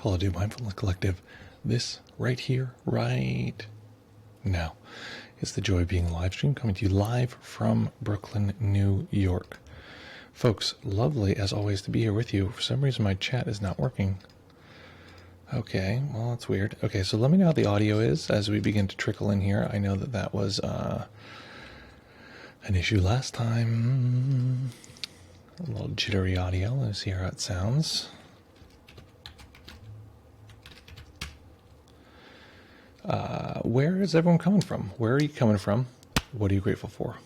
Hello, Do Mindfulness Collective. This right here, right now, is the Joy of Being live stream coming to you live from Brooklyn, New York. Folks, lovely as always to be here with you. For some reason, my chat is not working. Okay, well, that's weird. Okay, so let me know how the audio is as we begin to trickle in here. I know that that was an issue last time. A little jittery audio. Let's see how it sounds. Where is everyone coming from? Where are you coming from? What are you grateful for?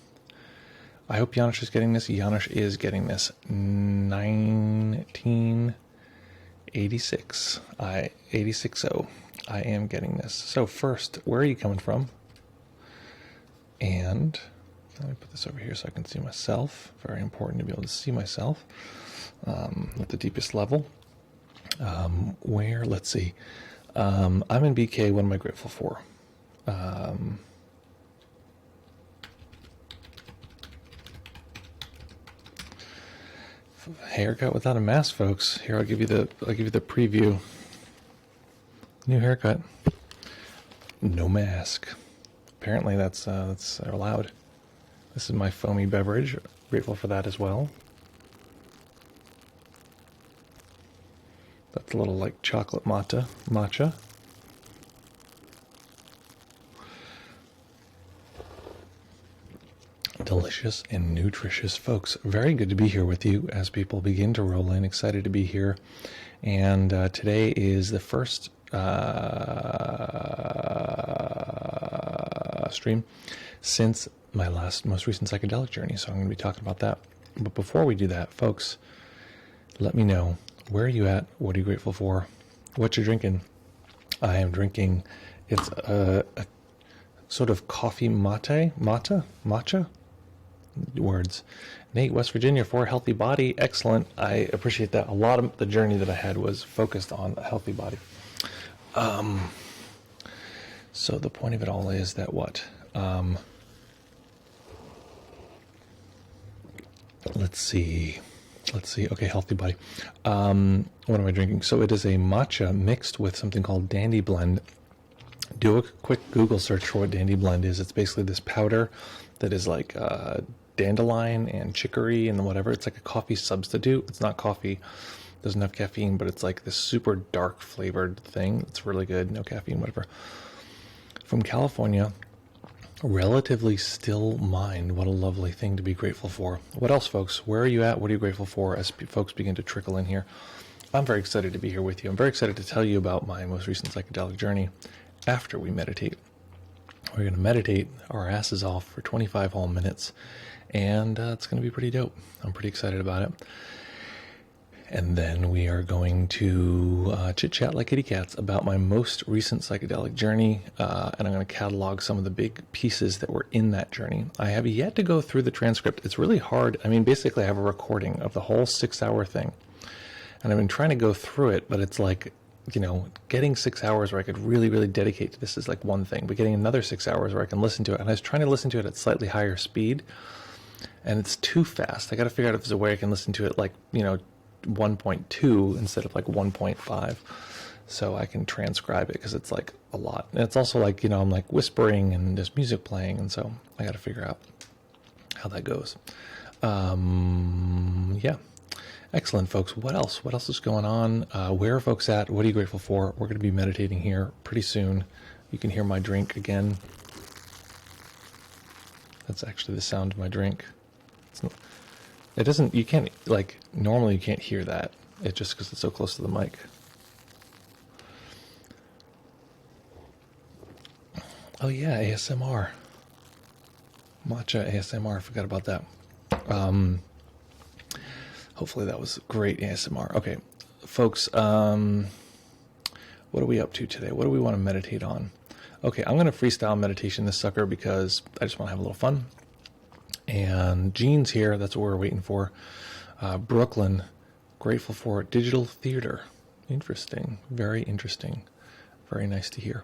I hope Janusz is getting this. Janusz is getting this. 1986. 86. I am getting this. So first, where are you coming from? And let me put this over here so I can see myself. Very important to be able to see myself at the deepest level. Where? Let's see. I'm in BK. What am I grateful for? Haircut without a mask, folks. Here, I'll give you the preview. New haircut. No mask. Apparently, that's allowed. This is my foamy beverage. Grateful for that as well. That's a little like chocolate matcha. Delicious and nutritious, folks. Very good to be here with you as people begin to roll in. Excited to be here. And today is the first stream since my most recent psychedelic journey. So I'm going to be talking about that. But before we do that, folks, let me know, where are you at? What are you grateful for? What you're drinking? I am drinking, it's a sort of coffee matcha? Words. Nate, West Virginia, for a healthy body. Excellent. I appreciate that. A lot of the journey that I had was focused on a healthy body. So the point of it all is that what? Let's see. Okay, healthy body. What am I drinking? So it is a matcha mixed with something called Dandy Blend. Do a quick Google search for what Dandy Blend is. It's basically this powder that is like dandelion and chicory and whatever. It's like a coffee substitute. It's not coffee. Doesn't have caffeine, but it's like this super dark flavored thing. It's really good. No caffeine, whatever. From California. Relatively still mind. What a lovely thing to be grateful for. What else, folks? Where are you at? What are you grateful for as folks begin to trickle in here? I'm very excited to be here with you. I'm very excited to tell you about my most recent psychedelic journey after we meditate. We're going to meditate our asses off for 25 whole minutes, and it's going to be pretty dope. I'm pretty excited about it. And then we are going to chit-chat like kitty cats about my most recent psychedelic journey, and I'm going to catalog some of the big pieces that were in that journey. I have yet to go through the transcript. It's really hard. I mean, basically, I have a recording of the whole 6-hour thing, and I've been trying to go through it, but it's like, getting 6 hours where I could really, really dedicate to this is like one thing, but getting another 6 hours where I can listen to it, and I was trying to listen to it at slightly higher speed, and it's too fast. I got to figure out if there's a way I can listen to it like, 1.2 instead of like 1.5, so I can transcribe it, because it's like a lot. And it's also like, I'm like whispering and there's music playing, and so I got to figure out how that goes. Yeah. Excellent, folks. What else? What else is going on? Where are folks at? What are you grateful for? We're going to be meditating here pretty soon. You can hear my drink again. That's actually the sound of my drink. It doesn't, you can't, like, normally you can't hear that. It's just because it's so close to the mic. Oh yeah, ASMR. Matcha ASMR, I forgot about that. Hopefully that was great ASMR. Okay, folks, what are we up to today? What do we want to meditate on? Okay, I'm going to freestyle meditation this sucker because I just want to have a little fun. And Jean's here. That's what we're waiting for. Brooklyn, grateful for digital theater. Interesting. Very interesting. Very nice to hear.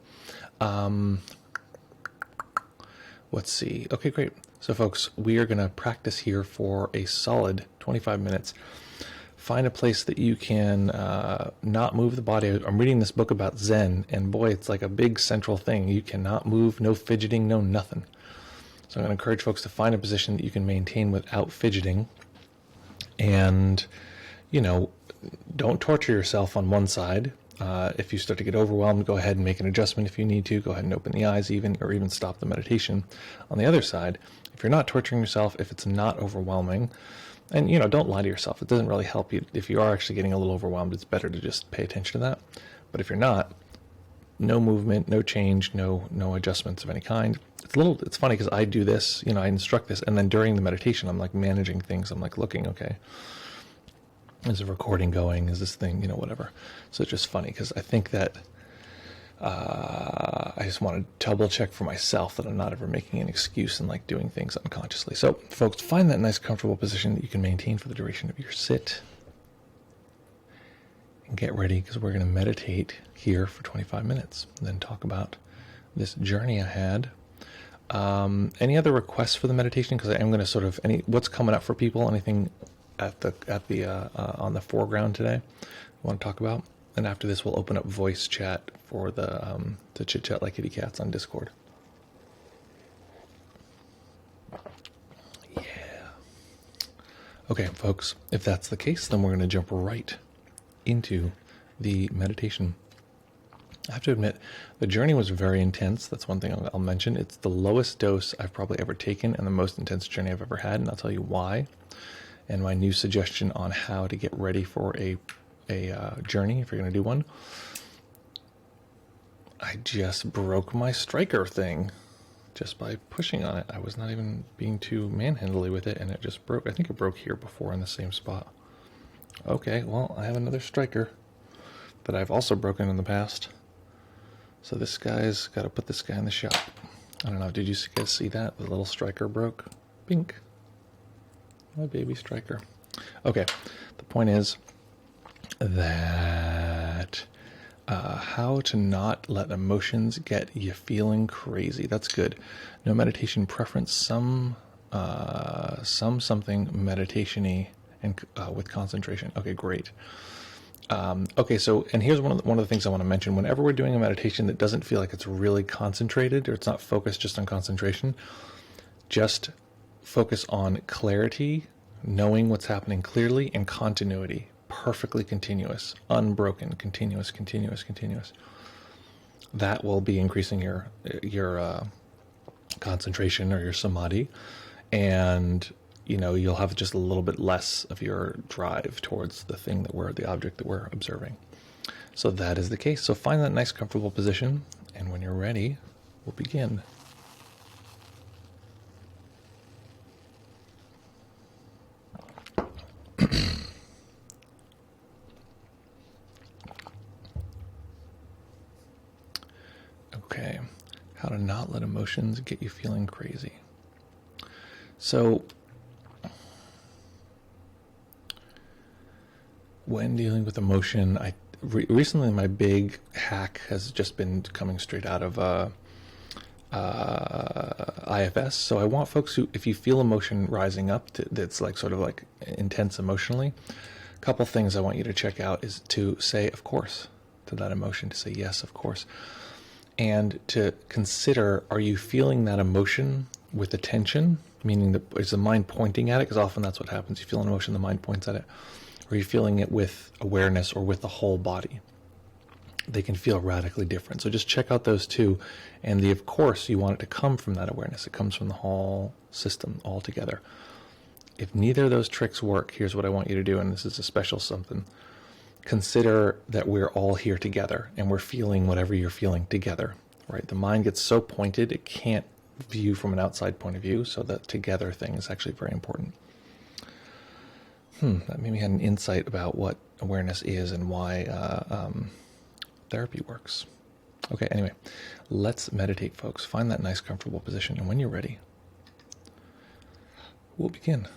Let's see. Okay, great. So, folks, we are going to practice here for a solid 25 minutes. Find a place that you can not move the body. I'm reading this book about Zen, and boy, it's like a big central thing. You cannot move, no fidgeting, no nothing. So I'm going to encourage folks to find a position that you can maintain without fidgeting. And, you know, don't torture yourself on one side. If you start to get overwhelmed, go ahead and make an adjustment if you need to. Go ahead and open the eyes or even stop the meditation. On the other side, if you're not torturing yourself, if it's not overwhelming, and, you know, don't lie to yourself. It doesn't really help you. If you are actually getting a little overwhelmed, it's better to just pay attention to that. But if you're not, no movement, no change, no adjustments of any kind. It's funny because I do this, you know, I instruct this, and then during the meditation, I'm like managing things. I'm like looking, okay, is the recording going? Is this thing, you know, whatever. So it's just funny because I think that I just want to double check for myself that I'm not ever making an excuse and like doing things unconsciously. So folks, find that nice comfortable position that you can maintain for the duration of your sit. And get ready because we're going to meditate here for 25 minutes and then talk about this journey I had. Any other requests for the meditation? Because I am going to sort of what's coming up for people. Anything at the on the foreground today you want to talk about? And after this, we'll open up voice chat for the chit chat like kitty cats on Discord. Yeah. Okay, folks. If that's the case, then we're going to jump right into the meditation. I have to admit, the journey was very intense. That's one thing I'll mention. It's the lowest dose I've probably ever taken and the most intense journey I've ever had, and I'll tell you why. And my new suggestion on how to get ready for a journey, if you're going to do one. I just broke my striker thing just by pushing on it. I was not even being too manhandly with it, and it just broke. I think it broke here before in the same spot. Okay, well, I have another striker that I've also broken in the past. So this guy's got to put this guy in the shop. I don't know, did you guys see that? The little striker broke. Pink. My baby striker. Okay, the point is that how to not let emotions get you feeling crazy. That's good. No meditation preference. Something meditation-y and with concentration. Okay, great. Okay, so, and here's one of the things I want to mention. Whenever we're doing a meditation that doesn't feel like it's really concentrated, or it's not focused just on concentration, just focus on clarity, knowing what's happening clearly, and continuity. Perfectly continuous, unbroken, continuous. That will be increasing your concentration or your samadhi, and you know, you'll have just a little bit less of your drive towards the object that we're observing. So that is the case. So find that nice comfortable position, and when you're ready, we'll begin. Okay, how to not let emotions get you feeling crazy. So when dealing with emotion, recently my big hack has just been coming straight out of IFS. So I want folks who, if you feel emotion rising up that's like sort of like intense emotionally, a couple things I want you to check out is to say, of course, to that emotion, to say, yes, of course. And to consider, are you feeling that emotion with attention? Meaning, is the mind pointing at it? Because often that's what happens. You feel an emotion, the mind points at it. Or are you feeling it with awareness or with the whole body? They can feel radically different. So just check out those two. And of course, you want it to come from that awareness. It comes from the whole system all together. If neither of those tricks work, here's what I want you to do, and this is a special something. Consider that we're all here together, and we're feeling whatever you're feeling together, right? The mind gets so pointed, it can't view from an outside point of view, so that together thing is actually very important. That made me had an insight about what awareness is and why therapy works. Okay, anyway, let's meditate, folks. Find that nice, comfortable position, and when you're ready, we'll begin.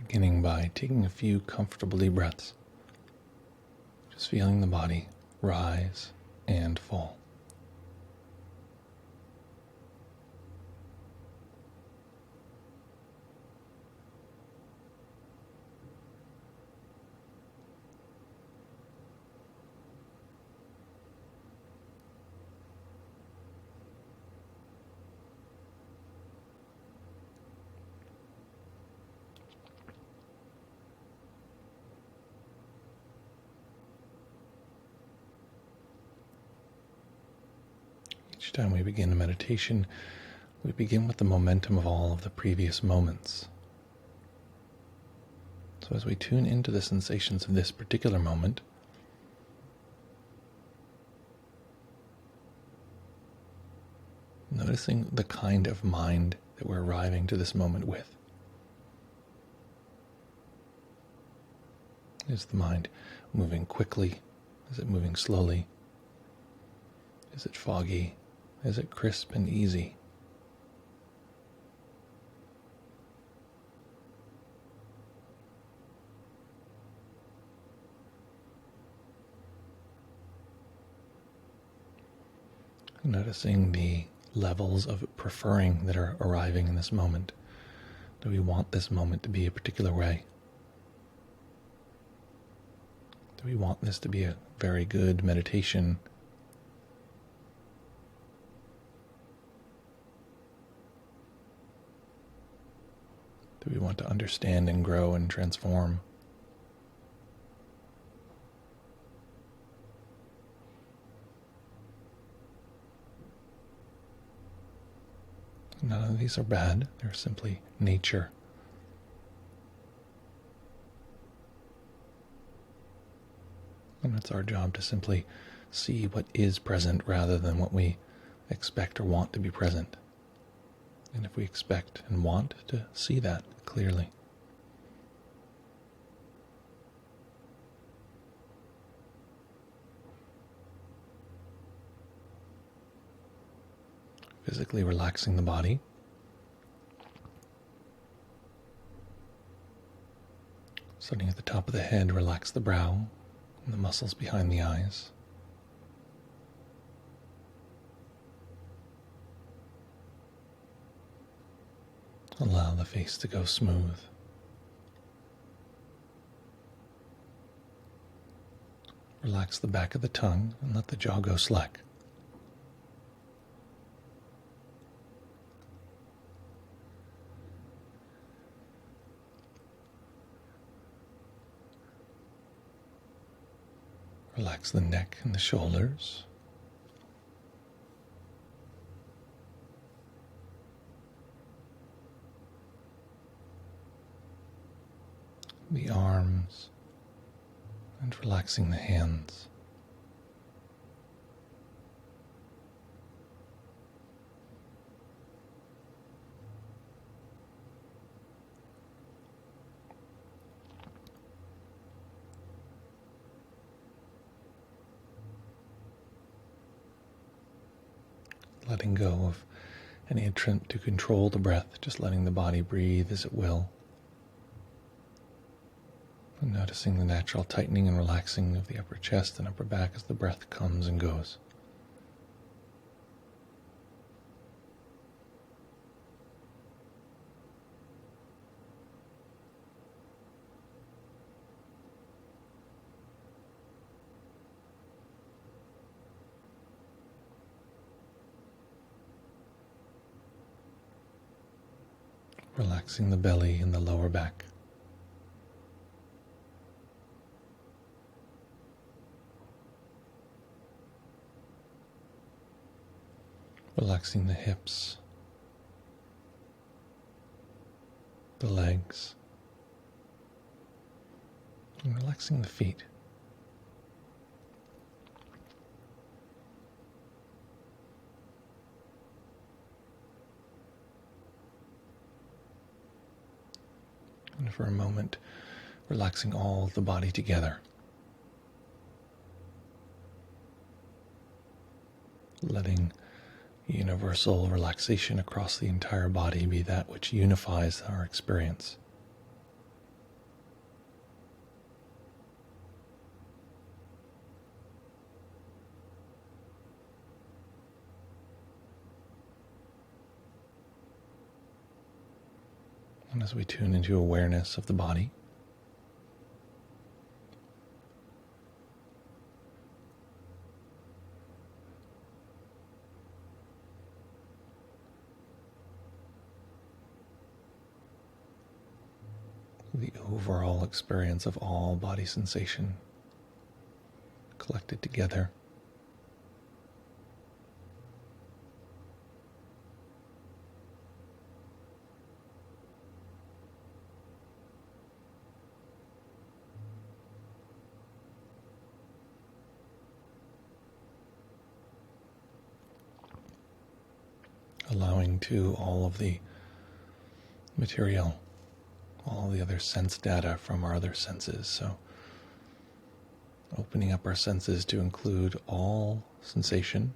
Beginning by taking a few comfortable deep breaths, just feeling the body rise and fall. Each time we begin a meditation, we begin with the momentum of all of the previous moments. So as we tune into the sensations of this particular moment, noticing the kind of mind that we're arriving to this moment with. Is the mind moving quickly? Is it moving slowly? Is it foggy? Is it crisp and easy? Noticing the levels of preferring that are arriving in this moment. Do we want this moment to be a particular way? Do we want this to be a very good meditation? Do we want to understand and grow and transform? None of these are bad. They're simply nature. And it's our job to simply see what is present rather than what we expect or want to be present. And if we expect and want to see that clearly. Physically relaxing the body. Starting at the top of the head, relax the brow and the muscles behind the eyes. Allow the face to go smooth. Relax the back of the tongue and let the jaw go slack. Relax the neck and the shoulders. The arms, and relaxing the hands. Letting go of any attempt to control the breath, just letting the body breathe as it will. And noticing the natural tightening and relaxing of the upper chest and upper back as the breath comes and goes. Relaxing the belly and the lower back. Relaxing the hips, the legs, and relaxing the feet. And for a moment, relaxing all of the body together. Letting universal relaxation across the entire body be that which unifies our experience. as we tune into awareness of the body. The overall experience of all body sensation collected together. Allowing to all of the material, all the other sense data from our other senses. So opening up our senses to include all sensation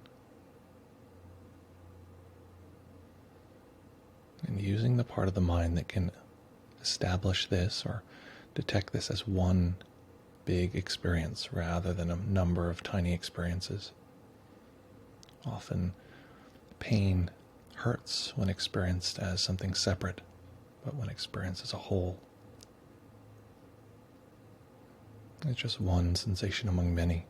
and using the part of the mind that can establish this or detect this as one big experience rather than a number of tiny experiences. Often pain hurts when experienced as something separate, but when experienced as a whole, it's just one sensation among many.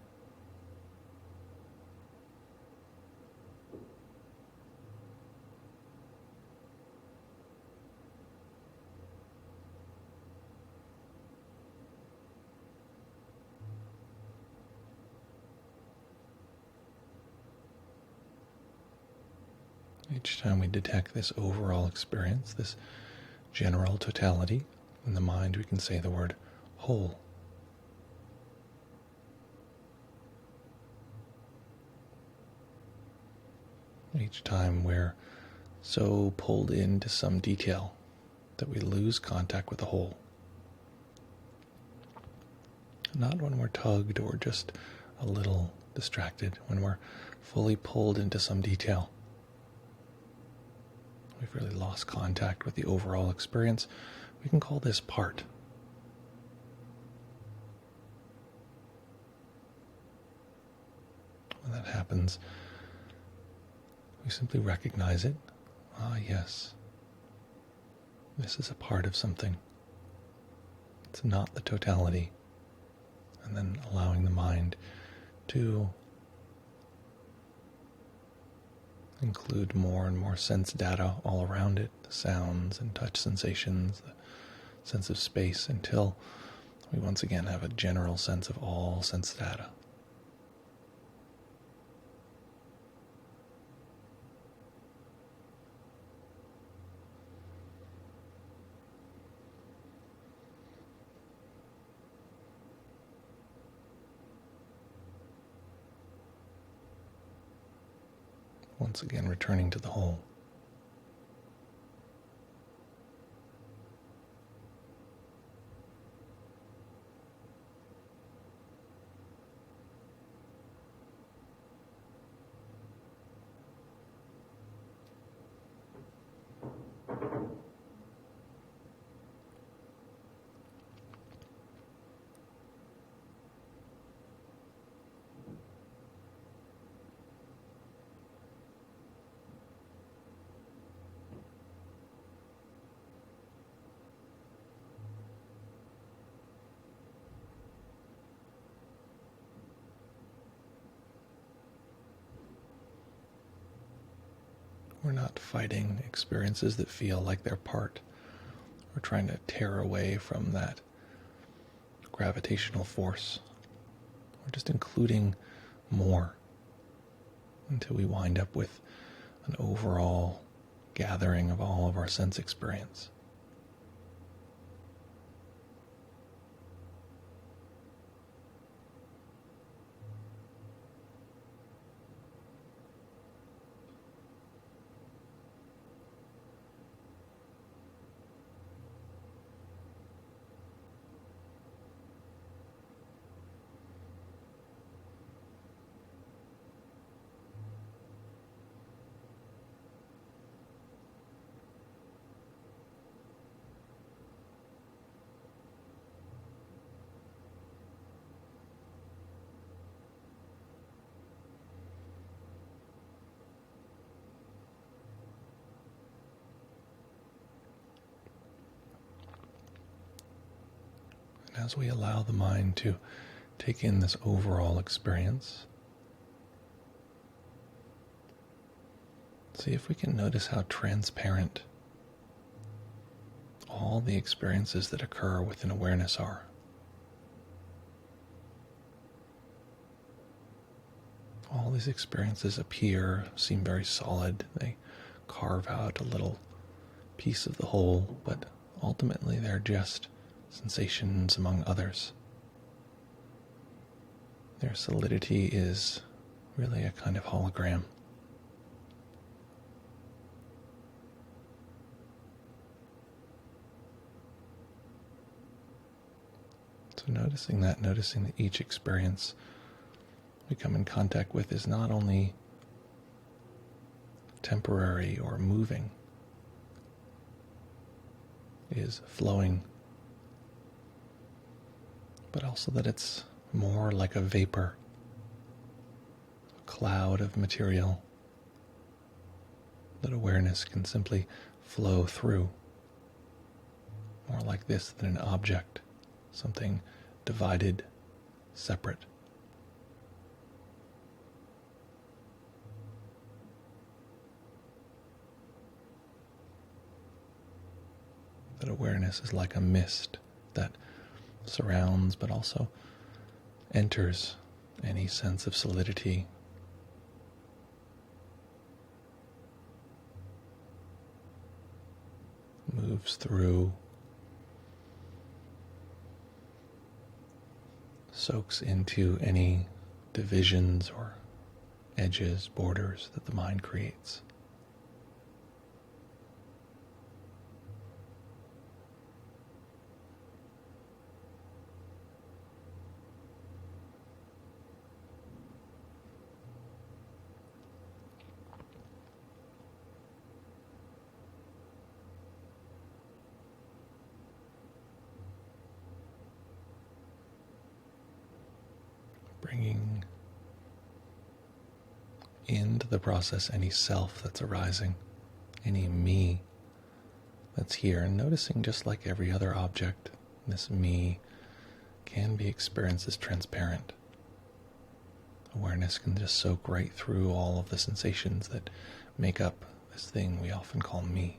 Each time we detect this overall experience, this general totality, in the mind we can say the word whole. Each time we're so pulled into some detail that we lose contact with the whole. Not when we're tugged or just a little distracted, when we're fully pulled into some detail. We've really lost contact with the overall experience. We can call this part. When that happens, we simply recognize it. Ah, yes. This is a part of something. It's not the totality. And then allowing the mind to include more and more sense data all around it, the sounds and touch sensations, the sense of space, until we once again have a general sense of all sense data. Once again, returning to the whole. We're not fighting experiences that feel like they're part. We're trying to tear away from that gravitational force. We're just including more until we wind up with an overall gathering of all of our sense experience. as we allow the mind to take in this overall experience, see if we can notice how transparent all the experiences that occur within awareness are. All these experiences appear, seem very solid. They carve out a little piece of the whole, but ultimately they're just sensations among others. Their solidity is really a kind of hologram. So noticing that each experience we come in contact with is not only temporary or moving, is flowing, but also that it's more like a vapor, a cloud of material that awareness can simply flow through, more like this than an object, something divided, separate. That awareness is like a mist that surrounds but also enters any sense of solidity. Moves through, soaks into any divisions or edges, borders that the mind creates. Bringing into the process any self that's arising, any me that's here, and noticing just like every other object, this me can be experienced as transparent. Awareness can just soak right through all of the sensations that make up this thing we often call me.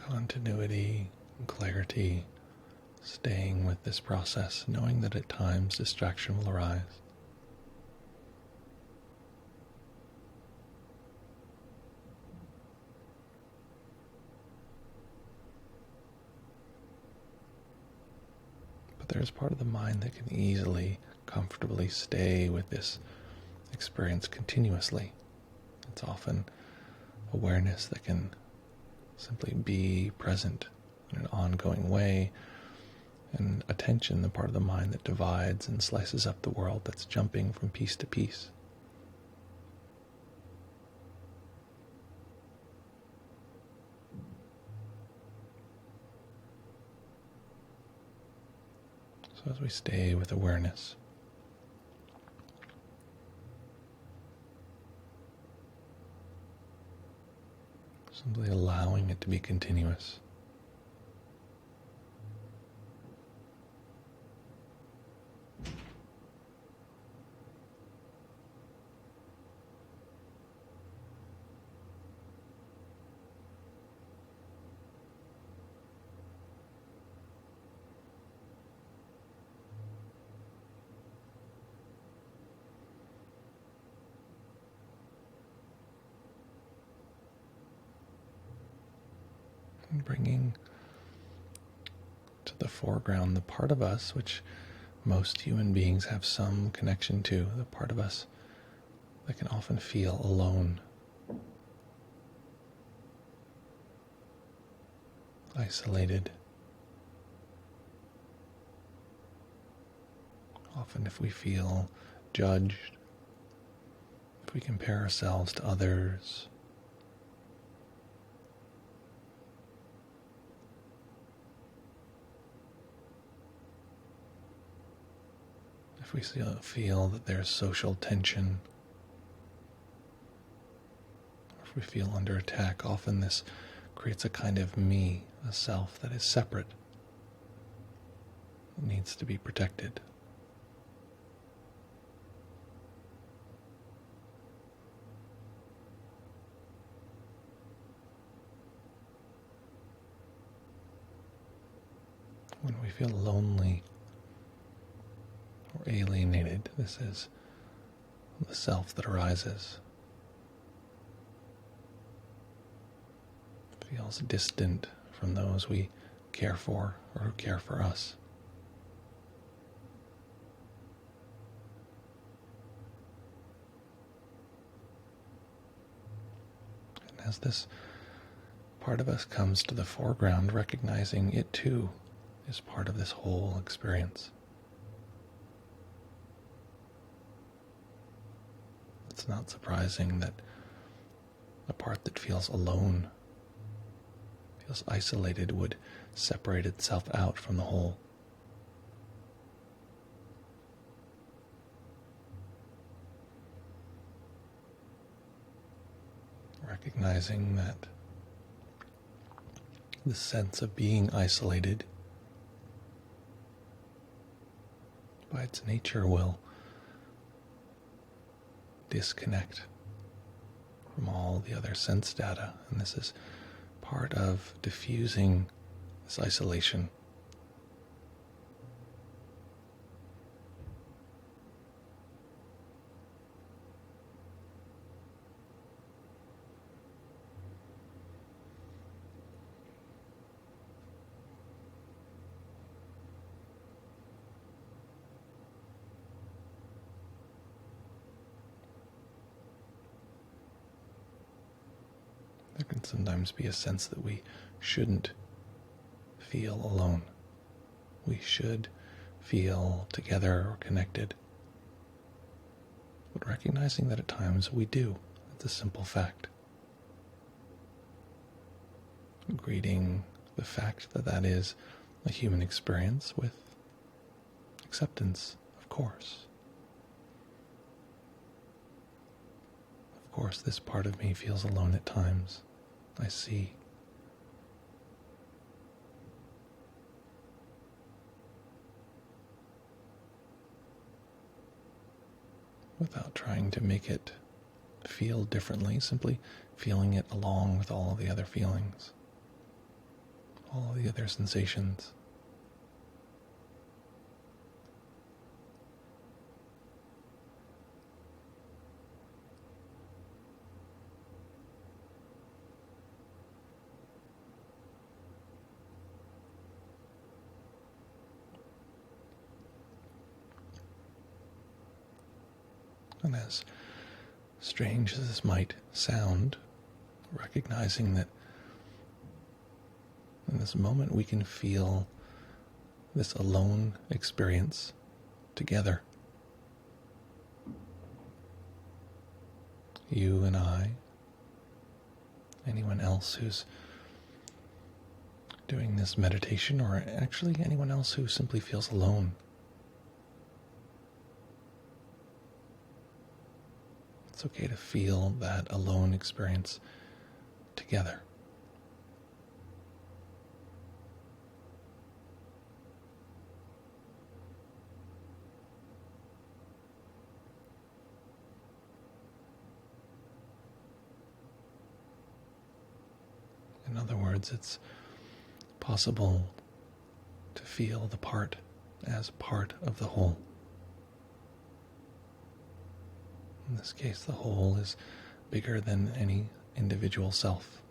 Continuity and clarity, staying with this process, knowing that at times distraction will arise. But there's part of the mind that can easily, comfortably stay with this experience continuously. It's often awareness that can simply be present in an ongoing way, and attention, the part of the mind that divides and slices up the world, that's jumping from piece to piece. So as we stay with awareness, Simply allowing it to be continuous. And bringing to the foreground the part of us which most human beings have some connection to, the part of us that can often feel alone, isolated. Often if we feel judged, if we compare ourselves to others, if we feel that there's social tension, if we feel under attack, often this creates a kind of me, a self that is separate, that needs to be protected. When we feel lonely or alienated, this is the self that arises. It feels distant from those we care for or who care for us. And as this part of us comes to the foreground, recognizing it too is part of this whole experience. It's not surprising that a part that feels alone, feels isolated, would separate itself out from the whole. Recognizing that the sense of being isolated by its nature will disconnect from all the other sense data, and this is part of diffusing this isolation. There can sometimes be a sense that we shouldn't feel alone. We should feel together or connected. But recognizing that at times we do, it's a simple fact. Greeting the fact that that is a human experience with acceptance, of course. Of course, this part of me feels alone at times. I see. Without trying to make it feel differently, simply feeling it along with all the other feelings, all the other sensations. And as strange as this might sound, recognizing that in this moment we can feel this alone experience together. You and I, anyone else who's doing this meditation, or actually anyone else who simply feels alone. It's okay to feel that alone experience together. means it's possible to feel the part as part of the whole. In this case, the whole is bigger than any individual self.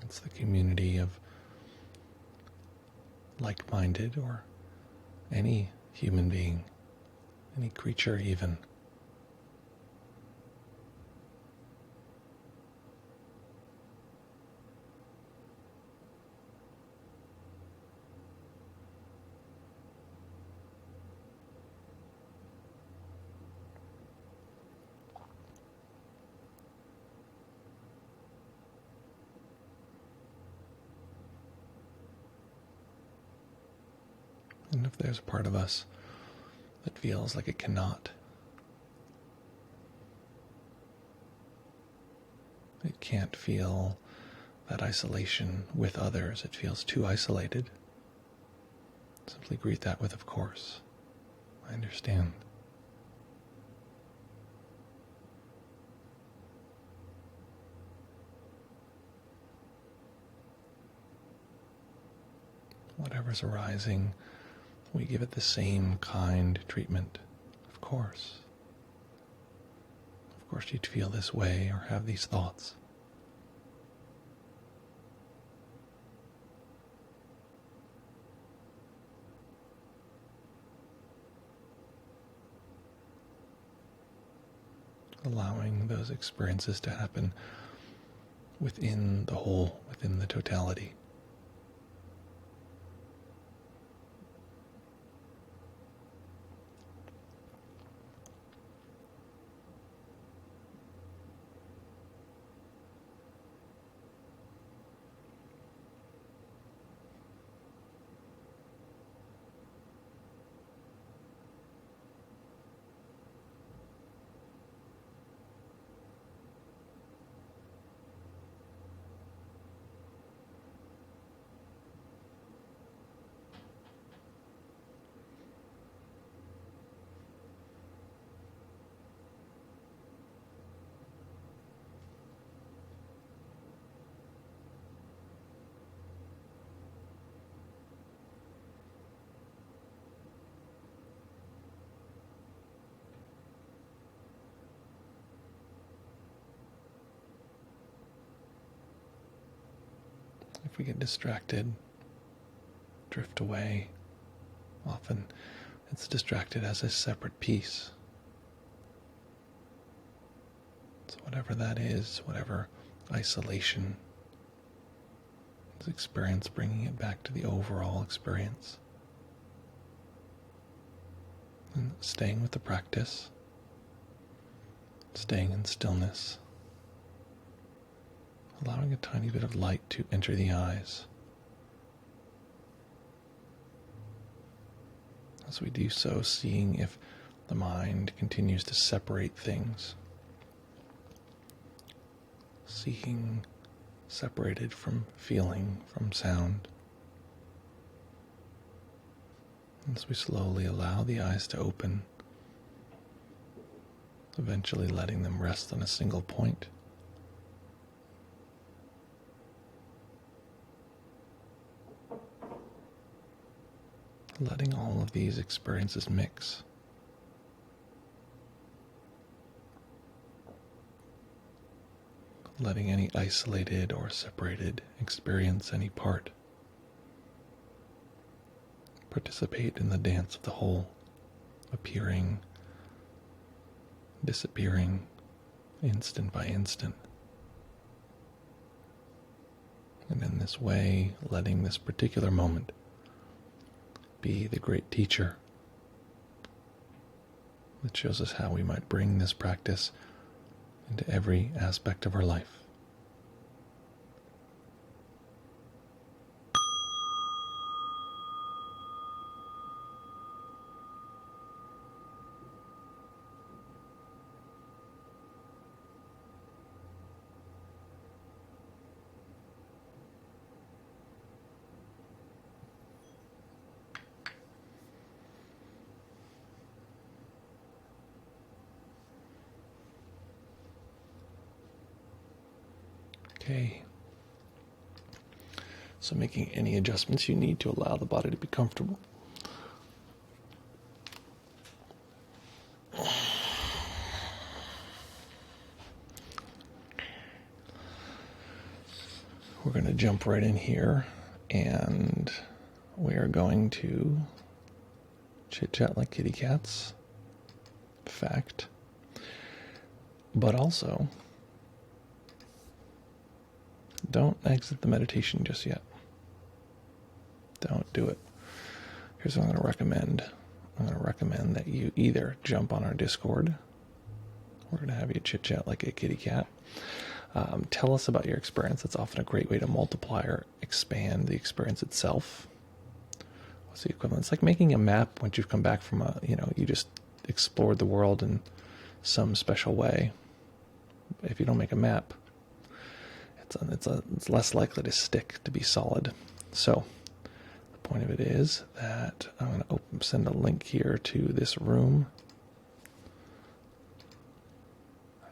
It's the community of like-minded, or any human being, any creature even. And if there's a part of us that feels like it cannot, it can't feel that isolation with others, it feels too isolated, simply greet that with, of course, I understand. Whatever's arising, we give it the same kind treatment, of course. Of course you'd feel this way or have these thoughts. Allowing those experiences to happen within the whole, within the totality. If we get distracted, drift away, often it's distracted as a separate piece. So whatever that is, whatever isolation is experienced, bringing it back to the overall experience. And staying with the practice, staying in stillness, allowing a tiny bit of light to enter the eyes. As we do so, seeing if the mind continues to separate things. Seeing separated from feeling, from sound. As we slowly allow the eyes to open, eventually letting them rest on a single point. Letting all of these experiences mix. Letting any isolated or separated experience any part participate in the dance of the whole, appearing, disappearing, instant by instant. And in this way, letting this particular moment be the great teacher that shows us how we might bring this practice into every aspect of our life. Okay. So making any adjustments you need to allow the body to be comfortable. We're going to jump right in here, and we are going to chit-chat like kitty cats. Fact. But also, don't exit the meditation just yet. Don't do it. Here's what I'm going to recommend. I'm going to recommend that you either jump on our Discord. We're going to have you chit-chat like a kitty cat. Tell us about your experience. That's often a great way to multiply or expand the experience itself. What's the equivalent? It's like making a map once you've come back from you just explored the world in some special way. If you don't make a map, it's less likely to stick, to be solid. So the point of it is that I'm going to send a link here to this room.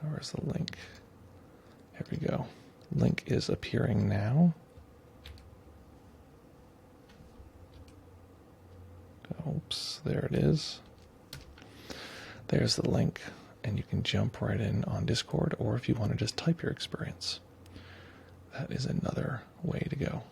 Where's the link? Here we go. Link is appearing now. Oops, there it is. There's the link, and you can jump right in on Discord, or if you want to just type your experience, that is another way to go.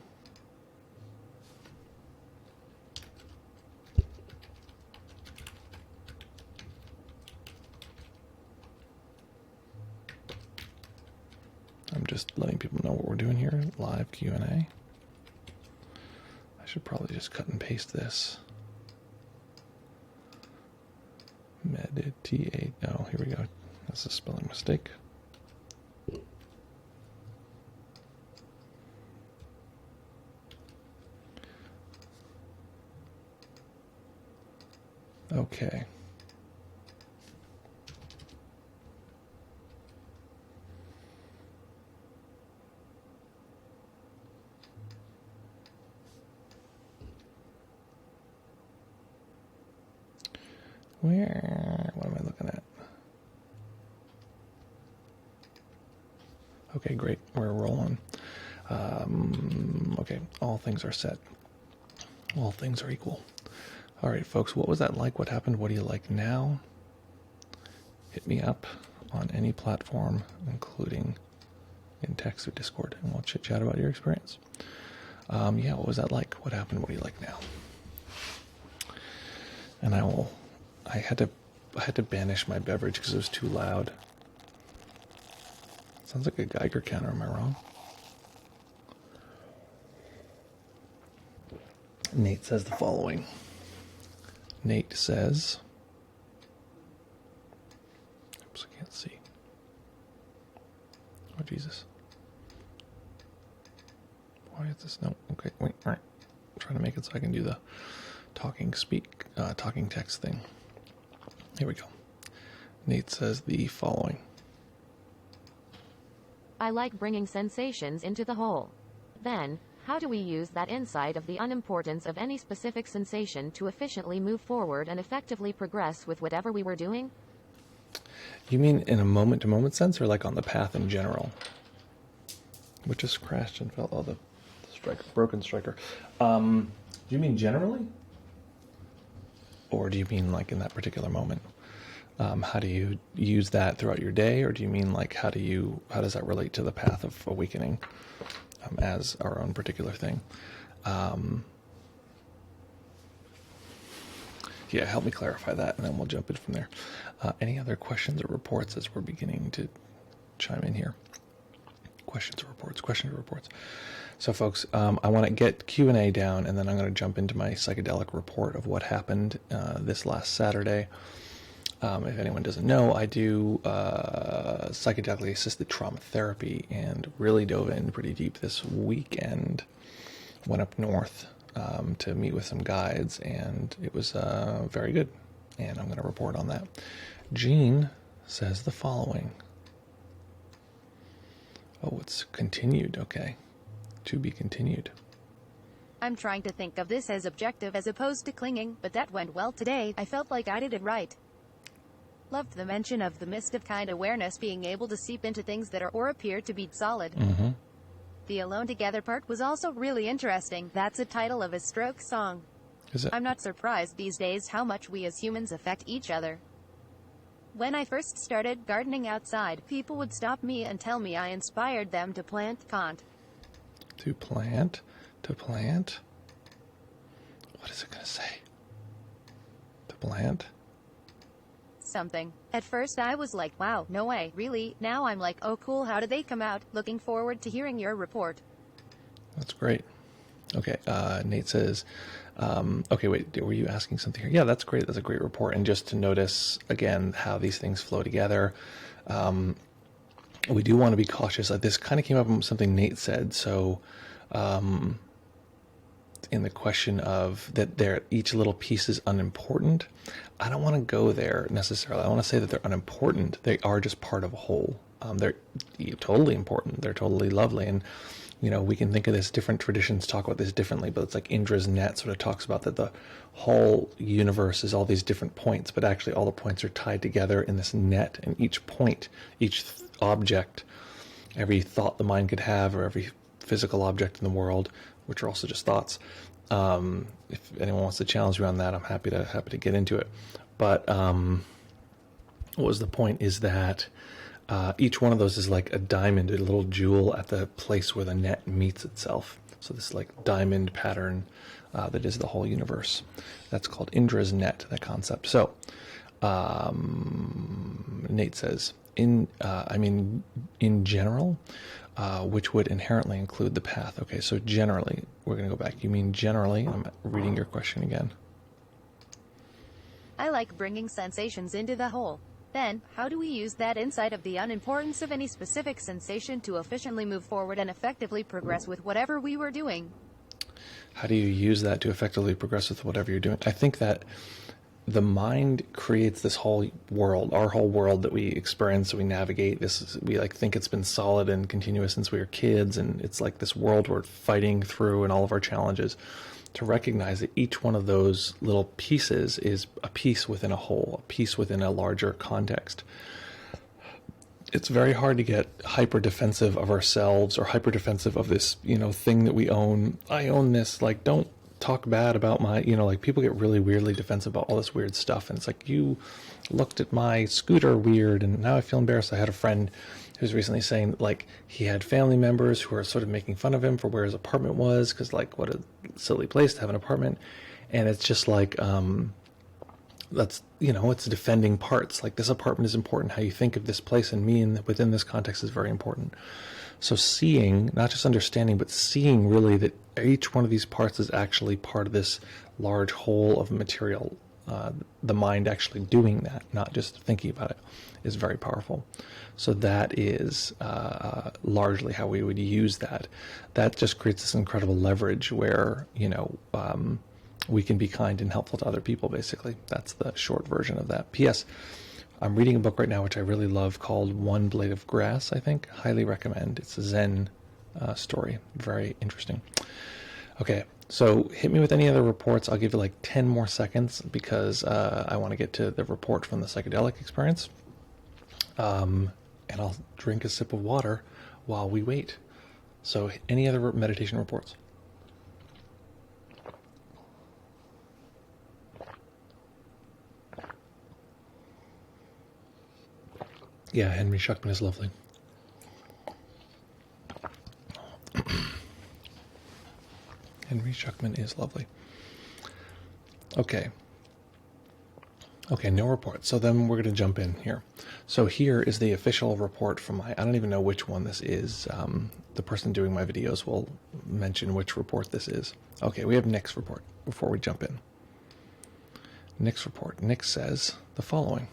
I'm just letting people know what we're doing here, live Q&A. I should probably just cut and paste this. Meditate. Oh, here we go. That's a spelling mistake. Okay. What am I looking at? Okay, great. We're rolling. Okay, all things are set. All things are equal. All right, folks, what was that like? What happened? What do you like now? Hit me up on any platform, including in text or Discord, and we'll chit-chat about your experience. Yeah, what was that like? What happened? What do you like now? And I had to banish my beverage because it was too loud. Sounds like a Geiger counter, am I wrong? Nate says the following. Nate says, oops, I can't see. Oh, Jesus. Why is this? No, okay, wait, all right. I'm trying to make it so I can do the talking text thing. Here we go. Nate says the following. I like bringing sensations into the whole. Then, how do we use that insight of the unimportance of any specific sensation to efficiently move forward and effectively progress with whatever we were doing? You mean in a moment-to-moment sense, or like on the path in general? Which just crashed and fell. Oh, the broken striker. Do you mean generally? Or do you mean like in that particular moment? How do you use that throughout your day, or do you mean like how does that relate to the path of awakening as our own particular thing? Yeah, help me clarify that, and then we'll jump in from there. Any other questions or reports as we're beginning to chime in here? Questions or reports? So, folks, I want to get Q&A down, and then I'm going to jump into my psychedelic report of what happened this last Saturday. If anyone doesn't know, I do psychedelically assisted trauma therapy, and really dove in pretty deep this weekend. Went up north to meet with some guides, and it was very good, and I'm going to report on that. Jean says the following. Oh, it's continued. Okay. To be continued. I'm trying to think of this as objective as opposed to clinging, but that went well today. I felt like I did it right. Loved the mention of the mist of kind awareness being able to seep into things that are or appear to be solid. Mm-hmm. The alone together part was also really interesting. That's the title of a stroke song. Is it? I'm not surprised these days how much we as humans affect each other. When I first started gardening outside, people would stop me and tell me I inspired them to plant. Can't. To plant? To plant? What is it going to say? To plant? Something. At first I was like, wow, no way, really? Now I'm like, oh cool, how did they come out? Looking forward to hearing your report. That's great. Okay, Nate says, okay, wait, were you asking something here? Yeah, that's great. That's a great report. And just to notice, again, how these things flow together, we do want to be cautious. This kind of came up from something Nate said. So in the question of that each little piece is unimportant, I don't want to go there necessarily. I want to say that they're unimportant. They are just part of a whole. They're totally important. They're totally lovely. And we can think of this, different traditions talk about this differently, but it's like Indra's net sort of talks about that the whole universe is all these different points, but actually all the points are tied together in this net, and each point, each object, every thought the mind could have, or every physical object in the world, which are also just thoughts. If anyone wants to challenge me on that, I'm happy to get into it. But what was the point is that each one of those is like a diamond, a little jewel at the place where the net meets itself. So this like diamond pattern that is the whole universe. That's called Indra's net, that concept. So Nate says, in general, which would inherently include the path. Okay, so generally, we're going to go back. You mean generally? I'm reading your question again. I like bringing sensations into the whole. Then, how do we use that insight of the unimportance of any specific sensation to efficiently move forward and effectively progress with whatever we were doing? How do you use that to effectively progress with whatever you're doing? I think that the mind creates this whole world, our whole world that we experience, we navigate. We think it's been solid and continuous since we were kids, and it's like this world we're fighting through and all of our challenges. To recognize that each one of those little pieces is a piece within a whole, a piece within a larger context. It's very hard to get hyper defensive of ourselves or hyper defensive of this, thing that we own. I own this, like, don't talk bad about my, people get really weirdly defensive about all this weird stuff. And it's like, you looked at my scooter weird and now I feel embarrassed. I had a friend who was recently saying that, like, he had family members who were sort of making fun of him for where his apartment was, because, like, what a silly place to have an apartment. And it's just like, that's, it's defending parts. Like, this apartment is important. How you think of this place and me within this context is very important. So seeing, not just understanding, but seeing really that each one of these parts is actually part of this large whole of material. The mind actually doing that, not just thinking about it, is very powerful. So that is largely how we would use that. That just creates this incredible leverage where, we can be kind and helpful to other people, basically. That's the short version of that. P.S. I'm reading a book right now which I really love called One Blade of Grass, I think. Highly recommend. It's a Zen story. Very interesting. Okay, so hit me with any other reports. I'll give you like 10 more seconds because I want to get to the report from the psychedelic experience. And I'll drink a sip of water while we wait. So any other meditation reports? Yeah, Henry Schuckman is lovely. Henry Schuckman is lovely. Okay. Okay, no report. So then we're going to jump in here. So here is the official report from I don't even know which one this is. The person doing my videos will mention which report this is. Okay, we have Nick's report before we jump in. Nick's report. Nick says the following.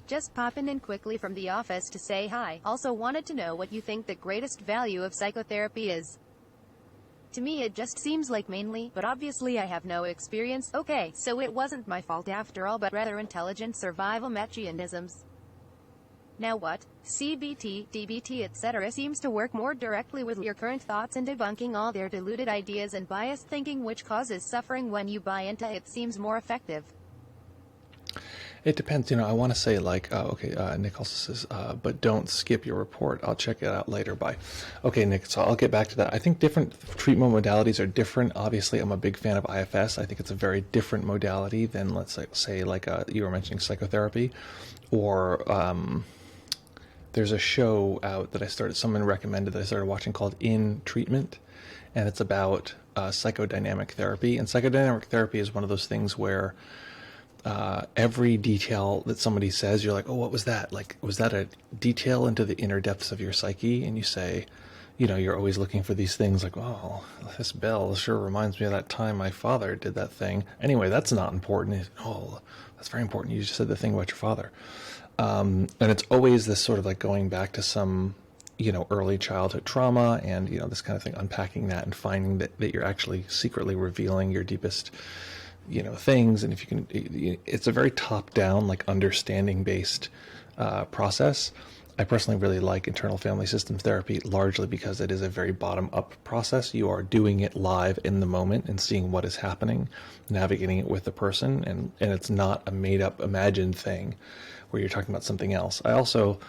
Just popping in quickly from the office to say hi. Also wanted to know what you think the greatest value of psychotherapy is. To me it just seems like mainly, but obviously I have no experience. Okay, so it wasn't my fault after all, but rather intelligent survival mechanisms. Now what? CBT, DBT, etc. seems to work more directly with your current thoughts and debunking all their deluded ideas and biased thinking which causes suffering when you buy into it seems more effective. It depends. I want to say like, okay, Nick also says, but don't skip your report. I'll check it out later. Bye. Okay, Nick, so I'll get back to that. I think different treatment modalities are different. Obviously, I'm a big fan of IFS. I think it's a very different modality than, let's say like you were mentioning psychotherapy, or there's a show out that someone recommended that I started watching called In Treatment, and it's about psychodynamic therapy. And psychodynamic therapy is one of those things where every detail that somebody says, you're like, oh, what was that? Like, was that a detail into the inner depths of your psyche? And you say, you're always looking for these things like, oh, this bell sure reminds me of that time my father did that thing. Anyway, that's not important. Oh, that's very important. You just said the thing about your father. And it's always this sort of like going back to some, early childhood trauma and, this kind of thing, unpacking that and finding that you're actually secretly revealing your deepest things. And if you can, it's a very top-down, like understanding-based process. I personally really like internal family systems therapy, largely because it is a very bottom-up process. You are doing it live in the moment and seeing what is happening, navigating it with the person, and it's not a made-up, imagined thing where you're talking about something else. I also,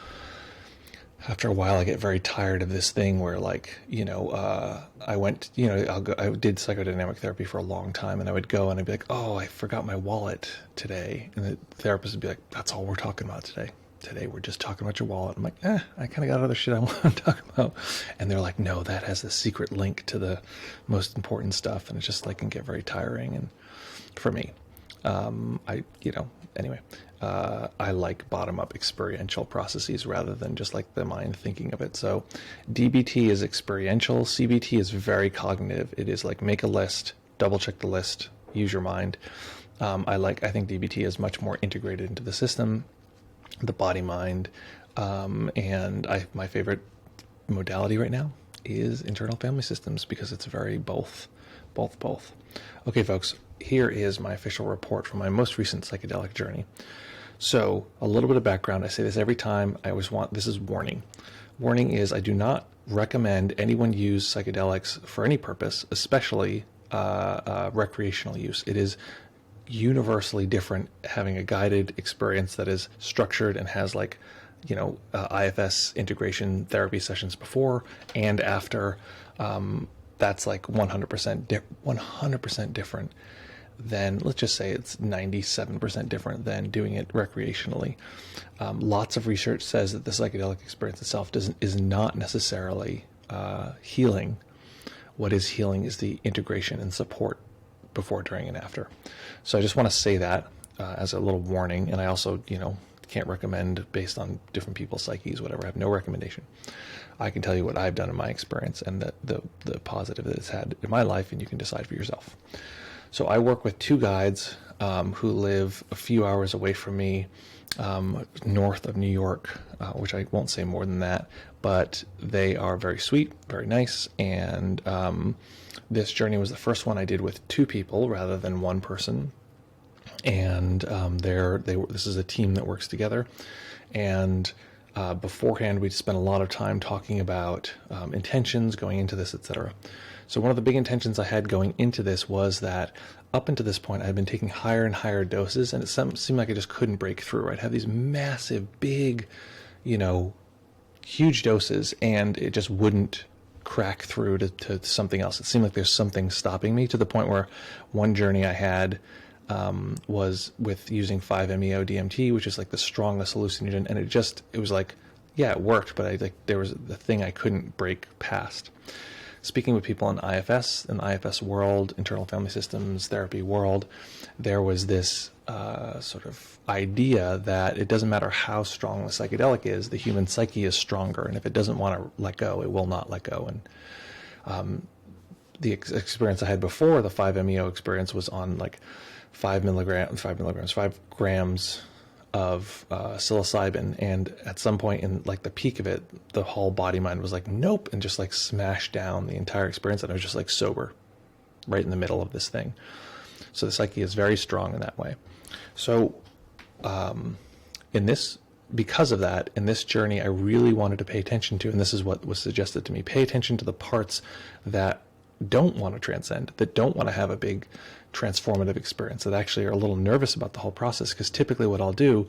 after a while, I get very tired of this thing where, like, I went, I did psychodynamic therapy for a long time, and I would go and I'd be like, oh, I forgot my wallet today. And the therapist would be like, that's all we're talking about today. Today we're just talking about your wallet. I'm like, I kind of got other shit I want to talk about. And they're like, no, that has the secret link to the most important stuff. And it's just like, can get very tiring. And for me, anyway, I like bottom-up experiential processes rather than just like the mind thinking of it. So DBT is experiential. CBT is very cognitive. It is like make a list, double check the list, use your mind. I think DBT is much more integrated into the system, the body mind, and my favorite modality right now is internal family systems because it's very both. Okay, folks, here is my official report from my most recent psychedelic journey. So a little bit of background. I say this every time. This is warning. Warning is I do not recommend anyone use psychedelics for any purpose, especially recreational use. It is universally different having a guided experience that is structured and has like, IFS integration therapy sessions before and after. That's like 100% different than, let's just say it's 97% different than doing it recreationally. Lots of research says that the psychedelic experience itself is not necessarily healing. What is healing is the integration and support before, during, and after. So I just want to say that as a little warning. And I also, can't recommend based on different people's psyches, whatever. I have no recommendation. I can tell you what I've done in my experience and the positive that it's had in my life, and you can decide for yourself. So I work with two guides who live a few hours away from me, north of New York, which I won't say more than that, but they are very sweet, very nice, and this journey was the first one I did with two people rather than one person. And this is a team that works together, and beforehand we'd spent a lot of time talking about intentions going into this, etc. So one of the big intentions I had going into this was that up until this point I had been taking higher and higher doses, and it seemed like I just couldn't break through. I'd have these massive, big, huge doses, and it just wouldn't crack through to something else. It seemed like there's something stopping me, to the point where one journey I had was with using 5-MeO DMT, which is like the strongest hallucinogen, and it was like, yeah, it worked, but there was the thing I couldn't break past. Speaking with people in the IFS world, internal family systems therapy world, there was this sort of idea that it doesn't matter how strong the psychedelic is, the human psyche is stronger, and if it doesn't want to let go, it will not let go. And the experience I had before the 5-MeO experience was on like 5 grams of psilocybin, and at some point in like the peak of it, the whole body mind was like, nope, and just like smashed down the entire experience, and I was just like sober right in the middle of this thing. So the psyche is very strong in that way. So because of that, in this journey, I really wanted to pay attention to, and this is what was suggested to me, pay attention to the parts that don't want to transcend, that don't want to have a big transformative experience, that actually are a little nervous about the whole process. Because typically what I'll do,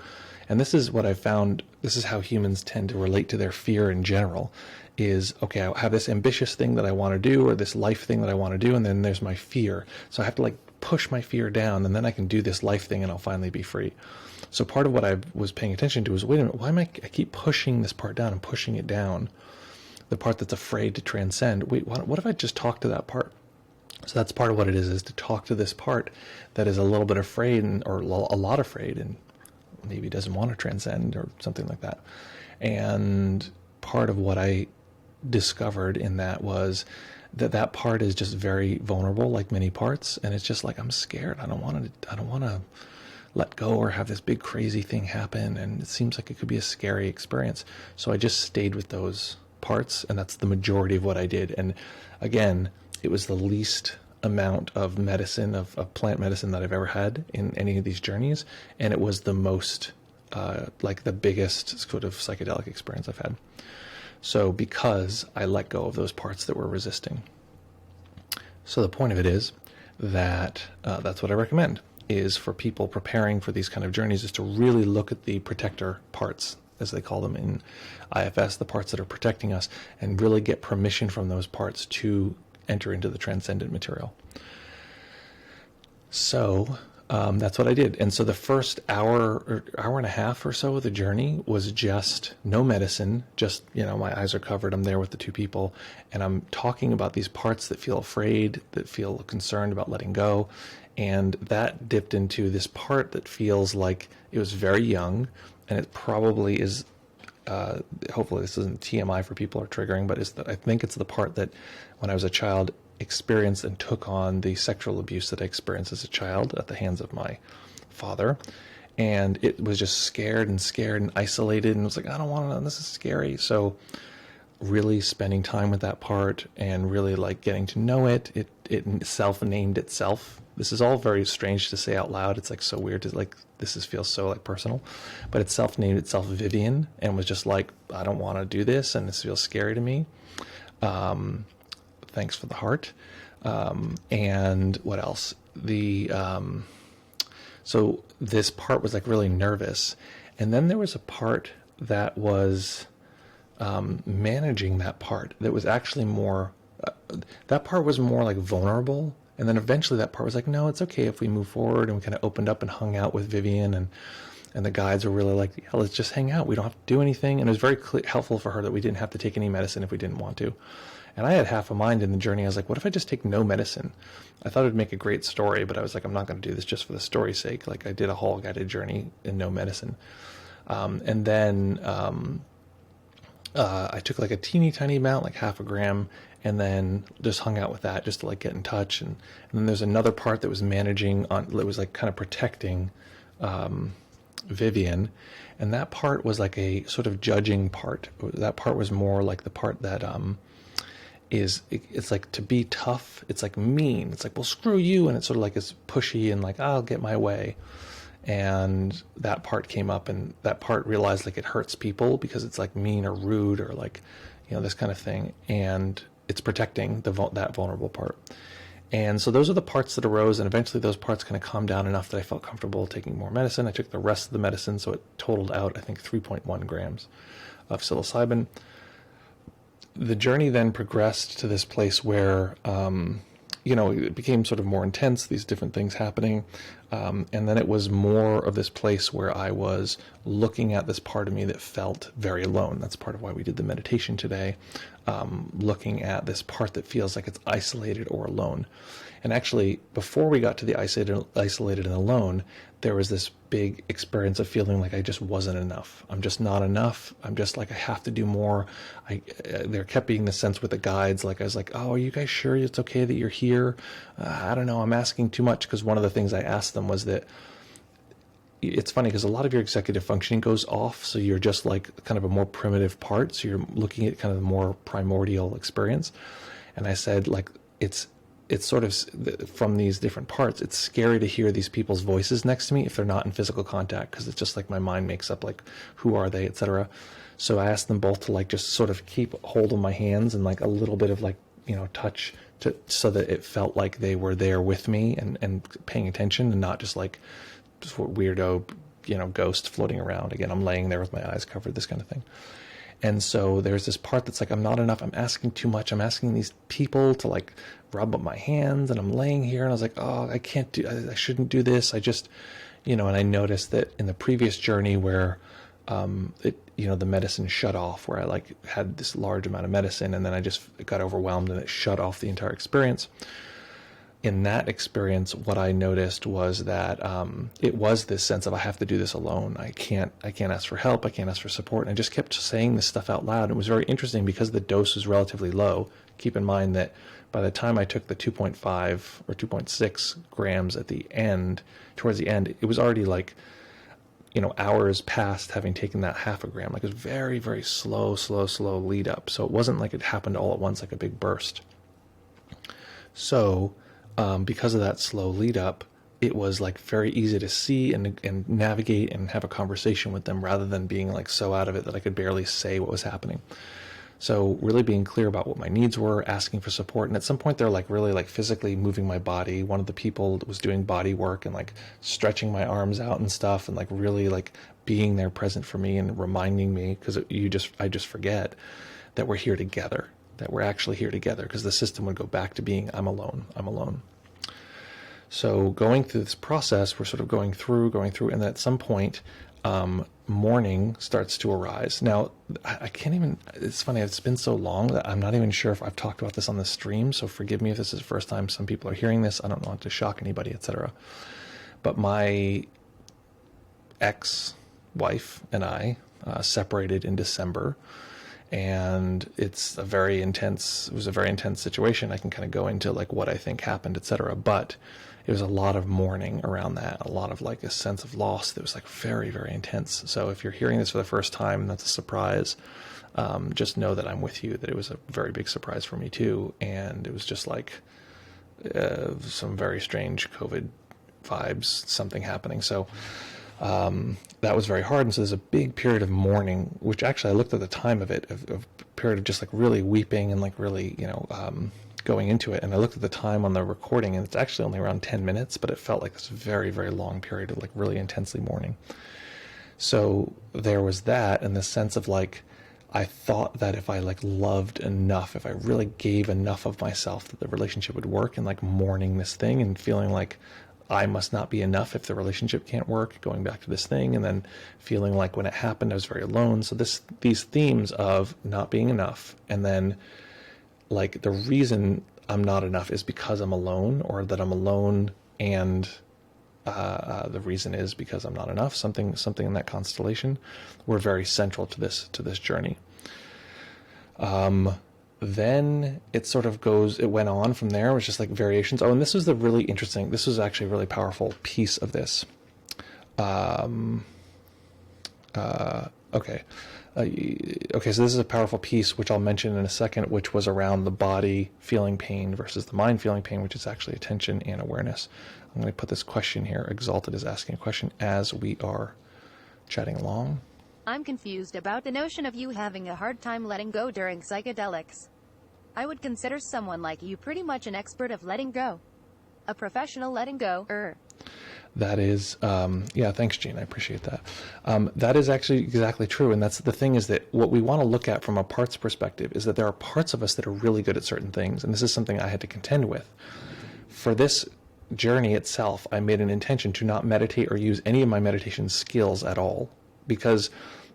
and this is what I've found, this is how humans tend to relate to their fear in general, is, okay, I have this ambitious thing that I want to do, or this life thing that I want to do, and then there's my fear. So I have to like push my fear down, and then I can do this life thing and I'll finally be free. So part of what I was paying attention to was, wait a minute, why am I keep pushing this part down and pushing it down? The part that's afraid to transcend. Wait, what if I just talk to that part? So that's part of what it is to talk to this part that is a little bit afraid, or a lot afraid, and maybe doesn't want to transcend or something like that. And part of what I discovered in that was that part is just very vulnerable, like many parts, and it's just like, I'm scared. I don't want to let go or have this big crazy thing happen, and it seems like it could be a scary experience. So I just stayed with those parts, and that's the majority of what I did. And again, it was the least amount of medicine, of plant medicine that I've ever had in any of these journeys, and it was the most like the biggest sort of psychedelic experience I've had. So because I let go of those parts that were resisting. So the point of it is that that's what I recommend, is for people preparing for these kind of journeys, is to really look at the protector parts, as they call them in IFS, the parts that are protecting us, and really get permission from those parts to enter into the transcendent material. So that's what I did. And so the first hour and a half or so of the journey was just no medicine, just, my eyes are covered, I'm there with the two people, and I'm talking about these parts that feel afraid, that feel concerned about letting go. And that dipped into this part that feels like it was very young, and it probably is, hopefully this isn't TMI for people or triggering, but I think it's the part that when I was a child experienced and took on the sexual abuse that I experienced as a child at the hands of my father. And it was just scared and isolated, and was like, I don't want to, this is scary. So really spending time with that part and really like getting to know it. It self-named itself. This is all very strange to say out loud. It's like so weird to like, feels so like personal, but it self-named itself Vivian, and was just like, I don't want to do this, and this feels scary to me. Thanks for the heart. And what else? So this part was like really nervous. And then there was a part that was managing that part that was actually more, that part was more like vulnerable. And then eventually that part was like, no, it's okay if we move forward. And we kind of opened up and hung out with Vivian, and the guides were really like, yeah, let's just hang out. We don't have to do anything. And it was very helpful for her that we didn't have to take any medicine if we didn't want to. And I had half a mind in the journey. I was like, what if I just take no medicine? I thought it would make a great story, but I was like, I'm not going to do this just for the story's sake. Like, I did a whole guided journey in no medicine. And then I took like a teeny tiny amount, like half a gram, and then just hung out with that just to like get in touch. And then there's another part that was managing on, that was like kind of protecting Vivian. And that part was like a sort of judging part. That part was more like the part that it's like to be tough. It's like mean. It's like, well, screw you. And it's sort of like it's pushy and like, I'll get my way. And that part came up, and that part realized like it hurts people because it's like mean or rude or like, this kind of thing. And it's protecting that vulnerable part. And so those are the parts that arose, and eventually those parts kind of calmed down enough that I felt comfortable taking more medicine. I took the rest of the medicine, so it totaled out, I think, 3.1 grams of psilocybin. The journey then progressed to this place where, it became sort of more intense, these different things happening. And then it was more of this place where I was looking at this part of me that felt very alone. That's part of why we did the meditation today. Looking at this part that feels like it's isolated or alone. And actually, before we got to the isolated and alone, there was this big experience of feeling like I just wasn't enough. I'm just not enough. I'm just like, I have to do more. There kept being the sense with the guides, like I was like, oh, are you guys sure it's okay that you're here? I don't know, I'm asking too much, because one of the things I asked them was that it's funny because a lot of your executive functioning goes off, so you're just like kind of a more primitive part, so you're looking at kind of the more primordial experience. And I said, like, it's sort of from these different parts, it's scary to hear these people's voices next to me if they're not in physical contact, because it's just like my mind makes up like, who are they, etc. So I asked them both to like just sort of keep hold of my hands and like a little bit of like, touch so that it felt like they were there with me and paying attention, and not just like just weirdo, ghost floating around. Again, I'm laying there with my eyes covered, this kind of thing. And so there's this part that's like, I'm not enough. I'm asking too much. I'm asking these people to like rub up my hands, and I'm laying here and I was like, oh, I shouldn't do this. I just, and I noticed that in the previous journey where, the medicine shut off, where I like had this large amount of medicine and then I just got overwhelmed and it shut off the entire experience. In that experience, what I noticed was that it was this sense of, I have to do this alone. I can't ask for help. I can't ask for support. And I just kept saying this stuff out loud. It was very interesting because the dose was relatively low. Keep in mind that by the time I took the 2.5 or 2.6 grams towards the end, it was already like, hours past having taken that half a gram. Like, it was very, very slow lead up. So it wasn't like it happened all at once, like a big burst. So because of that slow lead up, it was like very easy to see and navigate and have a conversation with them, rather than being like so out of it that I could barely say what was happening. So really being clear about what my needs were, asking for support. And at some point they're like really like physically moving my body. One of the people was doing body work and like stretching my arms out and stuff, and like really like being there present for me and reminding me, because I just forget that we're here together, that we're actually here together, because the system would go back to being, I'm alone. So going through this process, we're sort of going through, and then at some point, morning starts to arise. Now, I can't even, it's funny, it's been so long that I'm not even sure if I've talked about this on the stream, so forgive me if this is the first time some people are hearing this. I don't want to shock anybody, etc. But my ex-wife and I separated in December, and it was a very intense situation. I can kind of go into like what I think happened, etc. But it was a lot of mourning around that, a lot of like a sense of loss that was like very, very intense. So if you're hearing this for the first time, that's a surprise. Just know that I'm with you, that it was a very big surprise for me too. And it was just like some very strange COVID vibes, something happening. So that was very hard. And so there's a big period of mourning, which actually I looked at the time of it, of period of just like really weeping and like really, going into it. And I looked at the time on the recording, and it's actually only around 10 minutes, but it felt like this very, very long period of like really intensely mourning. So there was that, and this sense of like, I thought that if I like loved enough, if I really gave enough of myself, that the relationship would work, and like mourning this thing and feeling like I must not be enough if the relationship can't work, going back to this thing, and then feeling like when it happened I was very alone. So these themes of not being enough, and then like the reason I'm not enough is because I'm alone, or that I'm alone and the reason is because I'm not enough, something in that constellation, were very central to this journey. Then it sort of it went on from there. It was just like variations. Oh, and this was actually a really powerful piece of this. Okay, so this is a powerful piece, which I'll mention in a second, which was around the body feeling pain versus the mind feeling pain, which is actually attention and awareness. I'm going to put this question here. Exalted is asking a question as we are chatting along. I'm confused about the notion of you having a hard time letting go during psychedelics. I would consider someone like you pretty much an expert of letting go. A professional letting go. That is, thanks, Gene. I appreciate that. That is actually exactly true. And that's the thing, is that what we want to look at from a parts perspective is that there are parts of us that are really good at certain things. And this is something I had to contend with. For this journey itself, I made an intention to not meditate or use any of my meditation skills at all, because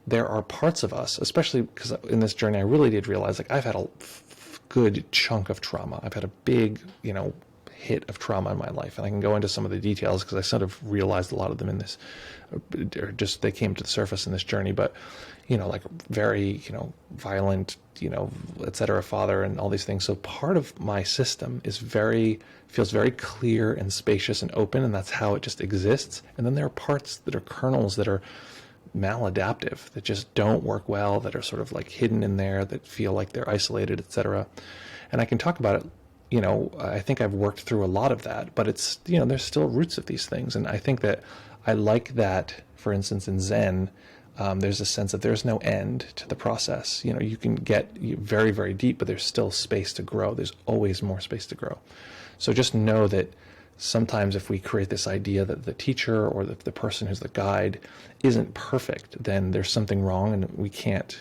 there are parts of us, especially because in this journey, I really did realize, like, I've had a good chunk of trauma. I've had a big, hit of trauma in my life, and I can go into some of the details because I sort of realized a lot of them in this, or just they came to the surface in this journey. But like very violent, etc. father and all these things. So part of my system feels very clear and spacious and open, and that's how it just exists. And then there are parts that are kernels that are maladaptive, that just don't work well, that are sort of like hidden in there, that feel like they're isolated, etc. And I can talk about it. I think I've worked through a lot of that, but it's, there's still roots of these things. And I think that I like that, for instance, in Zen, There's a sense that there's no end to the process. You can get very, very deep, but there's still space to grow. There's always more space to grow. So just know that sometimes if we create this idea that the teacher or the person who's the guide isn't perfect, then there's something wrong and we can't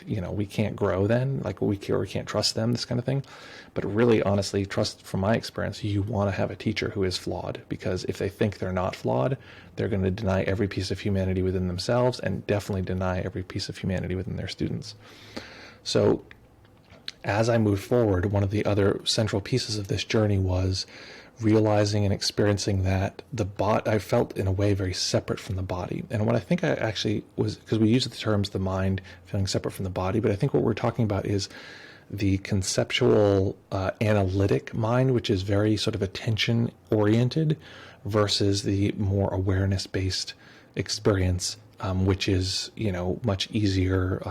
grow then, like we can't trust them, this kind of thing. But really, honestly, trust, from my experience, you want to have a teacher who is flawed, because if they think they're not flawed, they're going to deny every piece of humanity within themselves and definitely deny every piece of humanity within their students. So as I moved forward, one of the other central pieces of this journey was realizing and experiencing that I felt in a way very separate from the body. And what I think I actually was, because we use the terms the mind feeling separate from the body, but I think what we're talking about is the conceptual analytic mind, which is very sort of attention oriented, versus the more awareness based experience, which is much easier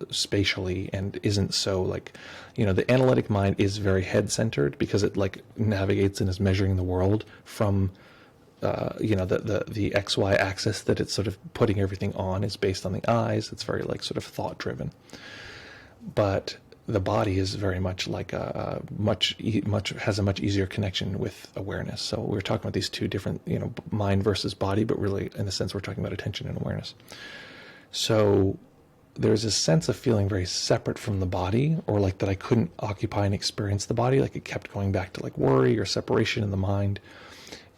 spatially and isn't so like, the analytic mind is very head centered because it like navigates and is measuring the world from the XY axis that it's sort of putting everything on is based on the eyes. It's very like sort of thought driven. But the body is very much like has a much easier connection with awareness. So we're talking about these two different, mind versus body, but really in a sense we're talking about attention and awareness. So there's a sense of feeling very separate from the body, or like that I couldn't occupy and experience the body. Like it kept going back to like worry or separation in the mind.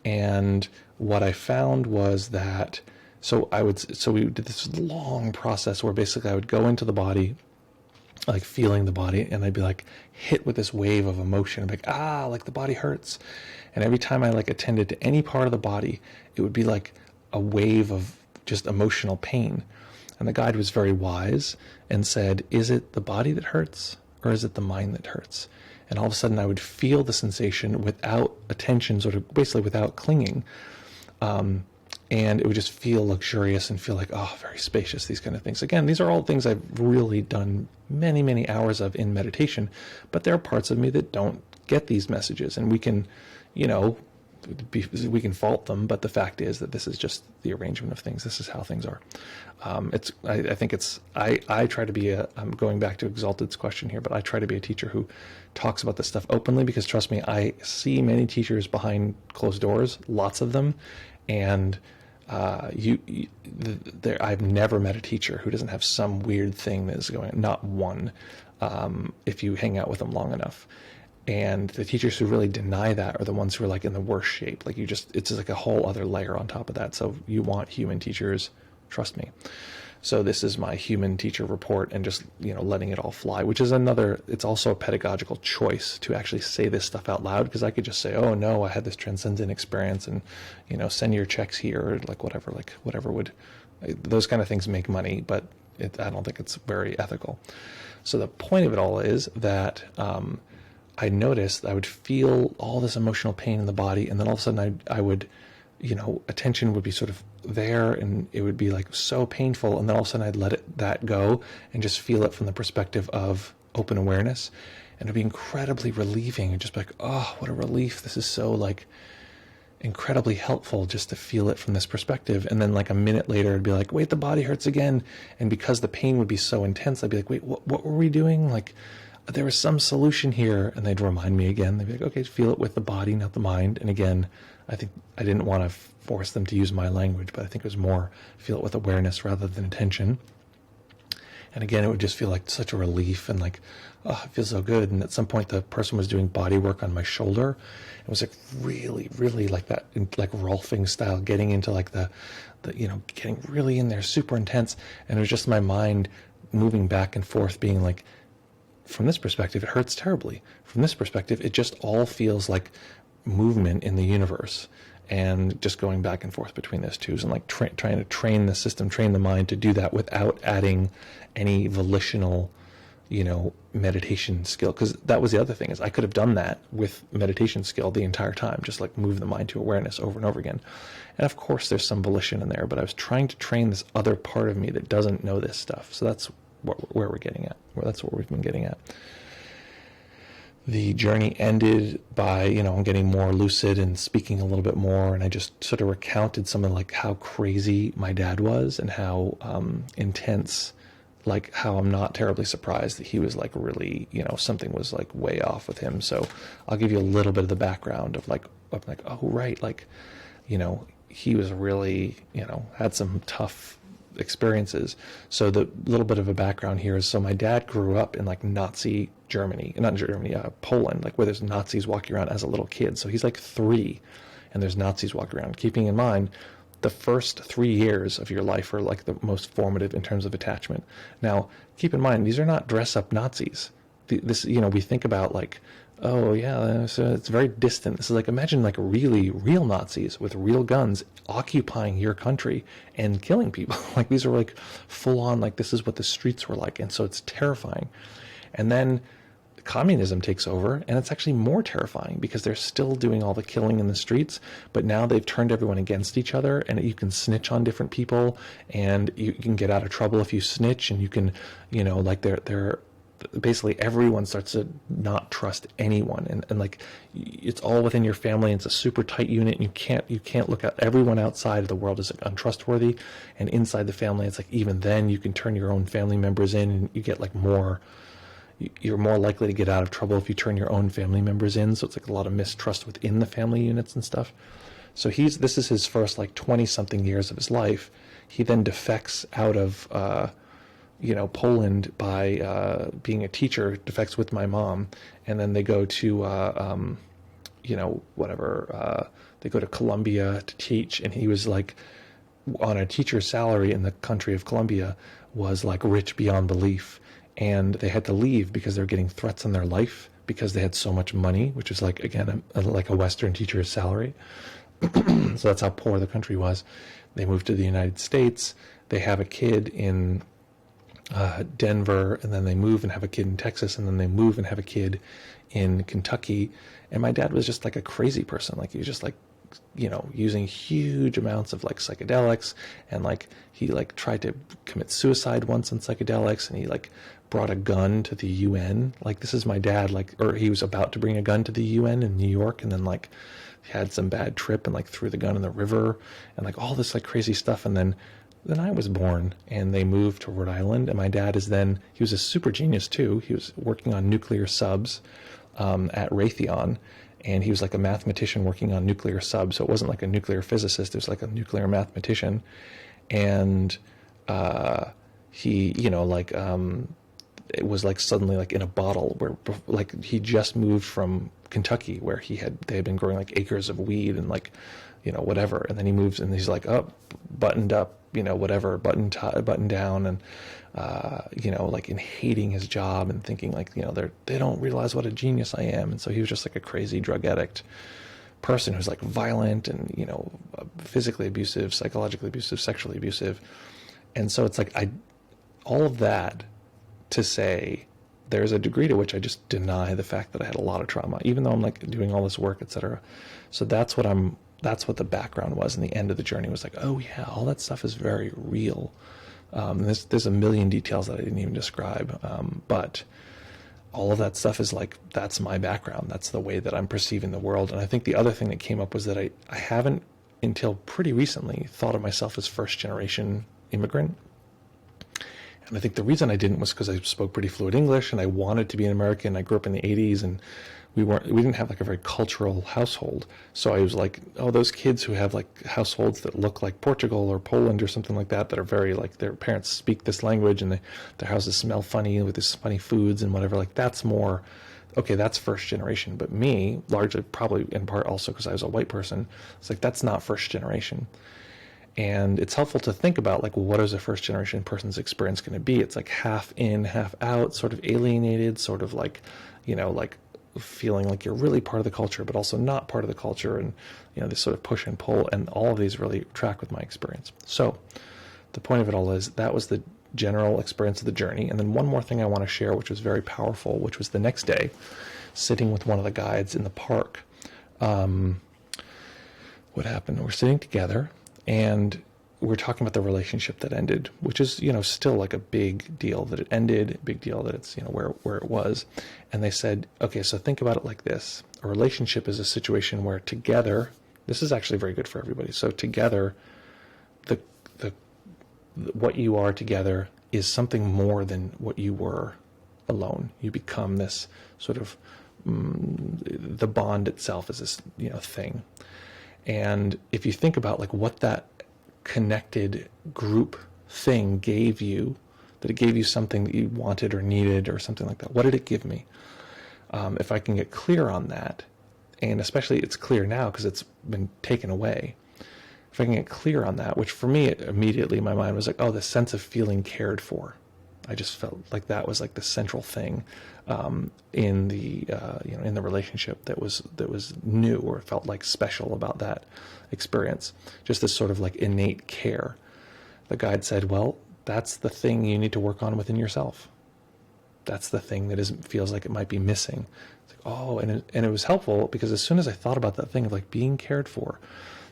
And what I found was that, so we did this long process where basically I would go into the body, like feeling the body, and I'd be like hit with this wave of emotion. I'd be like, like the body hurts. And every time I like attended to any part of the body, it would be like a wave of just emotional pain. And the guide was very wise and said, is it the body that hurts or is it the mind that hurts? And all of a sudden I would feel the sensation without attention, sort of basically without clinging. And it would just feel luxurious and feel like, very spacious, these kind of things. Again, these are all things I've really done many, many hours of in meditation, but there are parts of me that don't get these messages, and we can, we can fault them, but the fact is that this is just the arrangement of things. This is how things are. I try to be I'm going back to Exalted's question here, but I try to be a teacher who talks about this stuff openly, because trust me, I see many teachers behind closed doors, lots of them, and I've never met a teacher who doesn't have some weird thing that is going on. Not one, if you hang out with them long enough. And the teachers who really deny that are the ones who are like in the worst shape. Like it's just like a whole other layer on top of that. So you want human teachers, trust me. So this is my human teacher report, and just, letting it all fly, which is it's also a pedagogical choice to actually say this stuff out loud, because I could just say, oh no, I had this transcendent experience, and, send your checks here, or whatever would, those kind of things make money, but I don't think it's very ethical. So the point of it all is that, I noticed I would feel all this emotional pain in the body, and then all of a sudden I would, attention would be sort of there, and it would be like so painful, and then all of a sudden I'd let that go and just feel it from the perspective of open awareness, and it'd be incredibly relieving, and just be like, oh, what a relief. This is so like incredibly helpful just to feel it from this perspective. And then like a minute later it'd be like, wait, the body hurts again. And because the pain would be so intense, I'd be like, wait, what were we doing? Like, there was some solution here. And they'd remind me again. They'd be like, okay, feel it with the body, not the mind. And again, I think I didn't want to force them to use my language, but I think it was more feel it with awareness rather than attention. And again, it would just feel like such a relief, and like, oh, it feels so good. And at some point the person was doing body work on my shoulder. It was like really, really like that, like Rolfing style, getting into like the getting really in there, super intense. And it was just my mind moving back and forth, being like, from this perspective, it hurts terribly. From this perspective, it just all feels like movement in the universe, and just going back and forth between those two, and like trying to train the system, train the mind to do that without adding any volitional, meditation skill. Because that was the other thing, is I could have done that with meditation skill the entire time, just like move the mind to awareness over and over again. And of course, there's some volition in there, but I was trying to train this other part of me that doesn't know this stuff. So that's where we're getting at. That's what we've been getting at. the journey ended by, I'm getting more lucid and speaking a little bit more, and I just sort of recounted some of like how crazy my dad was and how intense, like how I'm not terribly surprised that he was like really, something was like way off with him. So I'll give you a little bit of the background of like, oh right, like, he was really, had some tough experiences. So the little bit of a background here is, so my dad grew up in like Nazi Germany, not Germany, Poland, like where there's Nazis walking around as a little kid. So he's like 3 and there's Nazis walking around, keeping in mind the first 3 years of your life are like the most formative in terms of attachment. Now, keep in mind, these are not dress up Nazis. This, we think about like, oh yeah, so it's very distant. This is like, imagine like really real Nazis with real guns occupying your country and killing people. Like these are like full on, like this is what the streets were like. And so it's terrifying. And then communism takes over, and it's actually more terrifying because they're still doing all the killing in the streets, but now they've turned everyone against each other, and you can snitch on different people, and you can get out of trouble if you snitch, and you can, like they're basically everyone starts to not trust anyone, and like it's all within your family, and it's a super tight unit, and you can't look at everyone outside of the world as like untrustworthy, and inside the family it's like even then you can turn your own family members in, and you get like you're more likely to get out of trouble if you turn your own family members in. So it's like a lot of mistrust within the family units and stuff. So this is his first like 20 something years of his life. He then defects out of, Poland by being a teacher, defects with my mom. And then they go to, they go to Colombia to teach. And he was like on a teacher's salary in the country of Colombia, was like rich beyond belief. And they had to leave because they were getting threats on their life because they had so much money, which is like, again, like a Western teacher's salary. So that's how poor the country was. They moved to the United States. They have a kid in Denver, and then they move and have a kid in Texas, and then they move and have a kid in Kentucky. And my dad was just like a crazy person. Like he was just like, using huge amounts of like psychedelics, and like he like tried to commit suicide once on psychedelics, and he like brought a gun to the UN. Like this is my dad, like, or he was about to bring a gun to the UN in New York, and then like had some bad trip and like threw the gun in the river, and like all this like crazy stuff. And then I was born, and they moved to Rhode Island, and my dad he was a super genius too. He was working on nuclear subs at Raytheon, and he was like a mathematician working on nuclear subs. So it wasn't like a nuclear physicist, it was like a nuclear mathematician. And he, it was like suddenly like in a bottle, where like he just moved from Kentucky, where they had been growing like acres of weed and like, whatever. And then he moves, and he's like, buttoned up, whatever, button down, and like in hating his job and thinking like, they don't realize what a genius I am. And so he was just like a crazy drug addict person who's like violent and, physically abusive, psychologically abusive, sexually abusive. And so it's like all of that to say there's a degree to which I just deny the fact that I had a lot of trauma, even though I'm like doing all this work, etc. So that's what the background was, and the end of the journey was like, oh yeah, all that stuff is very real. There's a million details that I didn't even describe, but all of that stuff is like, that's my background. That's the way that I'm perceiving the world. And I think the other thing that came up was that I haven't, until pretty recently, thought of myself as first generation immigrant. And I think the reason I didn't was because I spoke pretty fluent English, and I wanted to be an American. I grew up in the 80s, and we didn't have like a very cultural household. So I was like, oh, those kids who have like households that look like Portugal or Poland or something like that are very like, their parents speak this language, and their houses smell funny with this funny foods and whatever. Like that's more, okay, that's first generation. But me, largely, probably in part also because I was a white person, it's like, that's not first generation. And it's helpful to think about like, well, what is a first generation person's experience going to be? It's like half in, half out, sort of alienated, sort of like, like feeling like you're really part of the culture, but also not part of the culture. And, this sort of push and pull, and all of these really track with my experience. So the point of it all is that was the general experience of the journey. And then one more thing I want to share, which was very powerful, which was the next day, sitting with one of the guides in the park. What happened? We're sitting together, and we're talking about the relationship that ended, which is, you know, still like a big deal that it ended, big deal that it's, you know, where it was. And they said, okay, so think about it like this. A relationship is a situation where together, this is actually very good for everybody. So together, the what you are together is something more than what you were alone. You become this sort of, the bond itself is this, you know, thing. And if you think about like what that connected group thing gave you, that it gave you something that you wanted or needed or something like that, what did it give me? If I can get clear on that, and especially it's clear now because it's been taken away, if I can get clear on that, which for me immediately my mind was like, oh, the sense of feeling cared for. I just felt like that was like the central thing in the you know, in the relationship that was new or felt like special about that experience. Just this sort of like innate care. The guide said, well, that's the thing you need to work on within yourself. That's the thing that feels like it might be missing. It's like, oh, and it was helpful because as soon as I thought about that thing of like being cared for,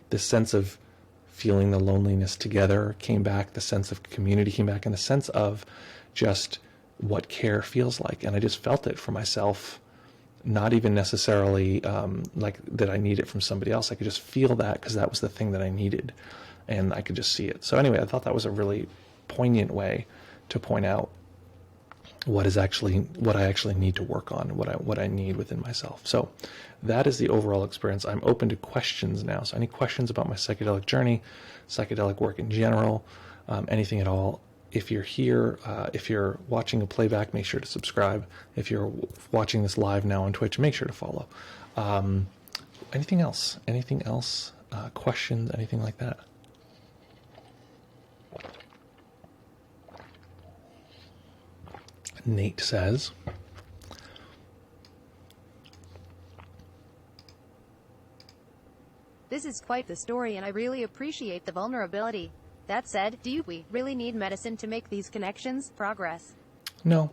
this sense of feeling the loneliness together came back, the sense of community came back, and the sense of just what care feels like. And I just felt it for myself, not even necessarily like that I need it from somebody else. I could just feel that because that was the thing that I needed, and I could just see it. So anyway, I thought that was a really poignant way to point out what I actually need to work on, what I need within myself. So that is the overall experience. I'm open to questions now. So any questions about my psychedelic journey, psychedelic work in general, anything at all. If you're here, if you're watching a playback, make sure to subscribe. If you're watching this live now on Twitch, make sure to follow. Anything else? Anything else? Questions? Anything like that? Nate says, This is quite the story and I really appreciate the vulnerability. That said, do we really need medicine to make these connections? Progress? no,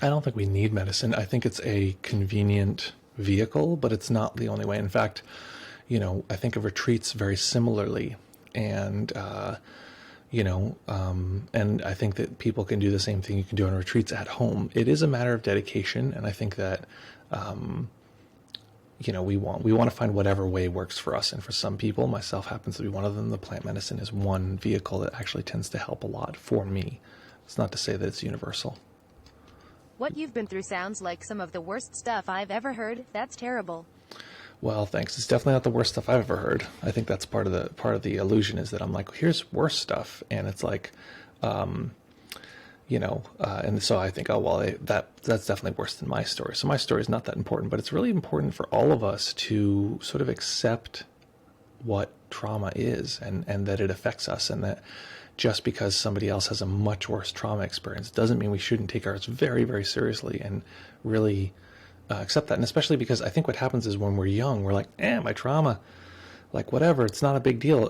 I don't think we need medicine. I think it's a convenient vehicle, but it's not the only way. In fact, you know, I think of retreats very similarly. And, you know, and I think that people can do the same thing you can do on retreats at home. It is a matter of dedication, and I think that, you know, we want to find whatever way works for us. And for some people, myself happens to be one of them, the plant medicine is one vehicle that actually tends to help a lot for me. It's not to say that it's universal. What you've been through sounds like some of the worst stuff I've ever heard. That's terrible. Well, thanks. It's definitely not the worst stuff I've ever heard. I think that's part of the illusion is that I'm like, here's worse stuff, and it's like, you know, and so I think, oh well, that's definitely worse than my story. So my story is not that important, but it's really important for all of us to sort of accept what trauma is, and that it affects us, and that just because somebody else has a much worse trauma experience doesn't mean we shouldn't take ours very, very seriously and really accept that. And especially because I think what happens is when we're young, we're like, my trauma, like whatever, it's not a big deal.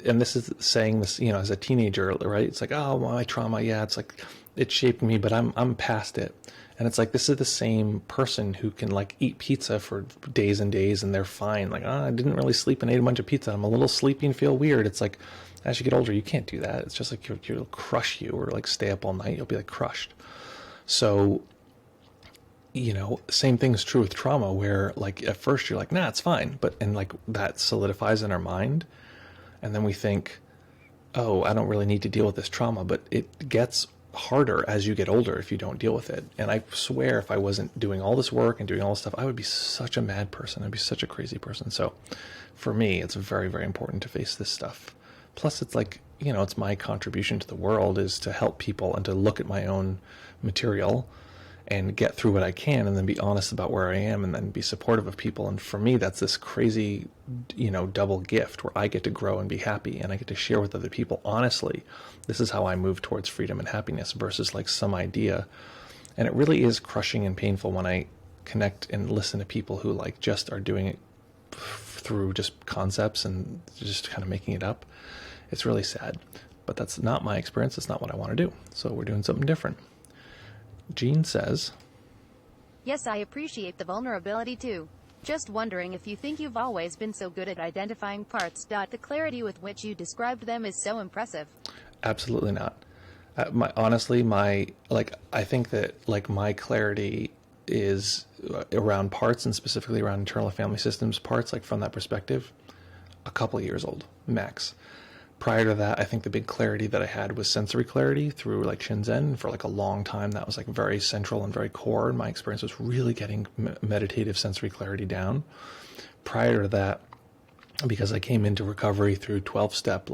And this is saying this, you know, as a teenager, right? It's like, oh, my trauma, yeah, it's like it shaped me, but I'm past it. And it's like, this is the same person who can like eat pizza for days and days and they're fine. Like, I didn't really sleep and ate a bunch of pizza. I'm a little sleepy and feel weird. It's like, as you get older, you can't do that. It's just like you'll crush you, or like stay up all night. You'll be like crushed. So, you know, same thing is true with trauma, where like at first you're like, nah, it's fine. And like that solidifies in our mind. And then we think, oh, I don't really need to deal with this trauma, but it gets harder as you get older if you don't deal with it. And I swear if I wasn't doing all this work and doing all this stuff, I would be such a mad person. I'd be such a crazy person. So for me, it's very, very important to face this stuff. Plus it's like, you know, it's my contribution to the world is to help people and to look at my own material and get through what I can, and then be honest about where I am, and then be supportive of people. And for me, that's this crazy, you know, double gift where I get to grow and be happy, and I get to share with other people honestly. This is how I move towards freedom and happiness versus like some idea. And it really is crushing and painful when I connect and listen to people who like just are doing it through just concepts and just kind of making it up. It's really sad, but that's not my experience. It's not what I want to do. So we're doing something different. Jean says, Yes, I appreciate the vulnerability too. Just wondering if you think you've always been so good at identifying parts. The clarity with which you described them is so impressive. Absolutely not. Honestly, I think that like my clarity is around parts, and specifically around internal family systems parts, like from that perspective, a couple of years old max. Prior to that, I think the big clarity that I had was sensory clarity through like Shinzen. For like a long time, that was like very central and very core. And my experience was really getting meditative sensory clarity down. Prior to that, because I came into recovery through 12-step,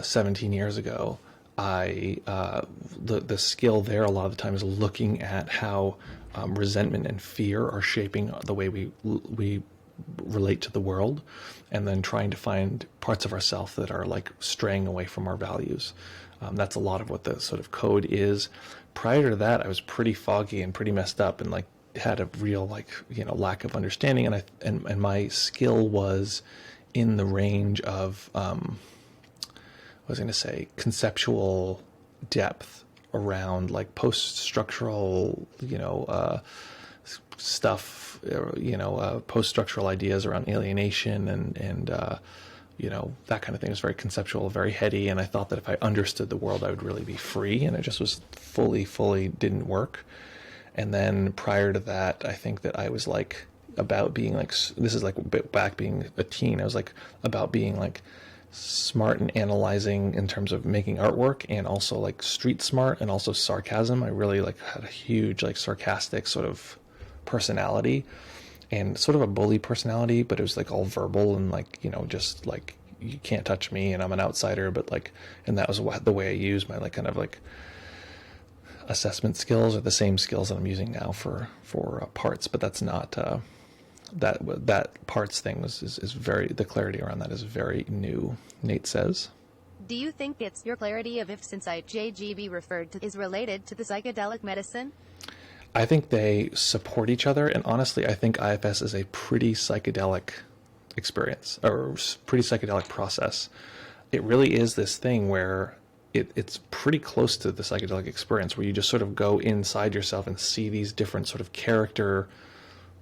17 years ago, the skill there a lot of the time is looking at how resentment and fear are shaping the way we relate to the world, and then trying to find parts of ourselves that are like straying away from our values. That's a lot of what the sort of code is. Prior to that, I was pretty foggy and pretty messed up, and like had a real lack of understanding, and my skill was in the range of I was going to say conceptual depth around like post-structural, stuff, post-structural ideas around alienation and that kind of thing. It was very conceptual, very heady, and I thought that if I understood the world, I would really be free, and it just was fully didn't work. And then prior to that, I think that I was like about being like, this is like back being a teen, I was like about being like smart and analyzing in terms of making artwork, and also like street smart, and also sarcasm. I really like had a huge like sarcastic sort of personality, and sort of a bully personality, but it was like all verbal and like, just like you can't touch me and I'm an outsider, but like, and that was the way I used my like kind of like assessment skills, are the same skills that I'm using now for parts, but that's not that parts thing is very, the clarity around that is very new, Nate says. Do you think it's your clarity of if insight JGB referred to is related to the psychedelic medicine? I think they support each other, and honestly, I think IFS is a pretty psychedelic experience, or pretty psychedelic process. It really is this thing where it's pretty close to the psychedelic experience, where you just sort of go inside yourself and see these different sort of character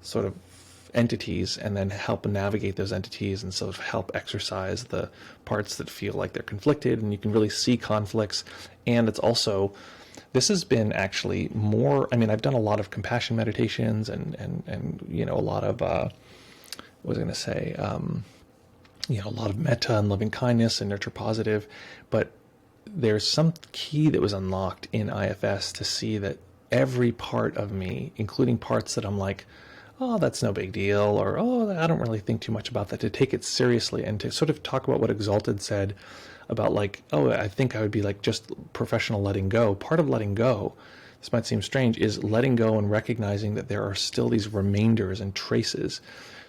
sort of entities, and then help navigate those entities, and sort of help exercise the parts that feel like they're conflicted, and you can really see conflicts. And it's also, this has been actually more, I mean, I've done a lot of compassion meditations and a lot of what was I going to say, a lot of metta and loving kindness and nurture positive, but there's some key that was unlocked in IFS to see that every part of me, including parts that I'm like, oh, that's no big deal, or oh, I don't really think too much about that, to take it seriously and to sort of talk about what Exalted said about like, oh, I think I would be like just professional letting go. Part of letting go, this might seem strange, is letting go and recognizing that there are still these remainders and traces.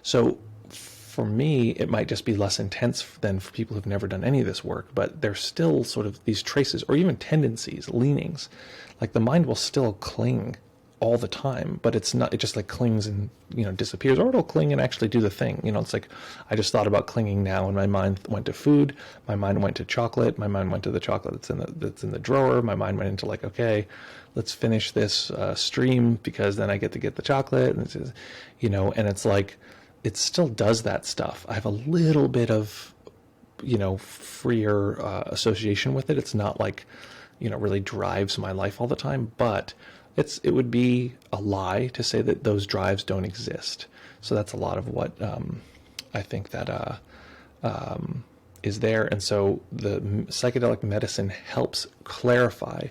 So for me, it might just be less intense than for people who've never done any of this work, but there's still sort of these traces, or even tendencies, leanings. Like the mind will still cling all the time, but it's not, it just like clings and disappears, or it'll cling and actually do the thing. It's like, I just thought about clinging now, and my mind went to food, my mind went to chocolate, my mind went to the chocolate that's in the drawer, my mind went into like, okay, let's finish this stream, because then I get to get the chocolate, and it's just, and it's like, it still does that stuff. I have a little bit of freer association with it. It's not like really drives my life all the time, but it would be a lie to say that those drives don't exist. So that's a lot of what I think that is there. And so the psychedelic medicine helps clarify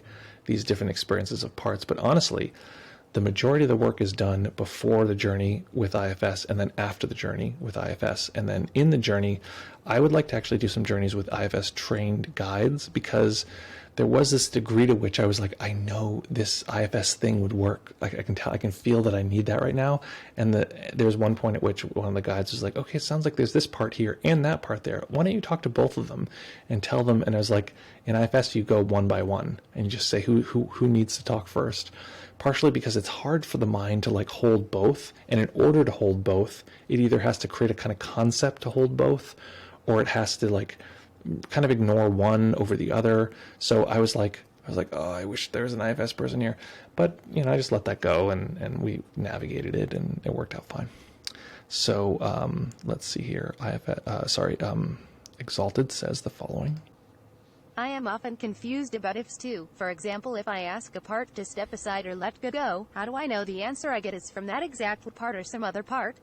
these different experiences of parts. But honestly, the majority of the work is done before the journey with IFS, and then after the journey with IFS. And then in the journey, I would like to actually do some journeys with IFS trained guides, because there was this degree to which I was like, I know this IFS thing would work. Like I can feel that I need that right now. And there was one point at which one of the guides was like, okay, it sounds like there's this part here and that part there. Why don't you talk to both of them and tell them? And I was like, in IFS, you go one by one and you just say who needs to talk first. Partially because it's hard for the mind to like hold both. And in order to hold both, it either has to create a kind of concept to hold both, or it has to like kind of ignore one over the other. So I was like, I was like, oh, I wish there was an IFS person here. But, I just let that go, and we navigated it, and it worked out fine. So let's see here. Exalted says the following. I am often confused about ifs too. For example, if I ask a part to step aside or let go, how do I know the answer I get is from that exact part or some other part?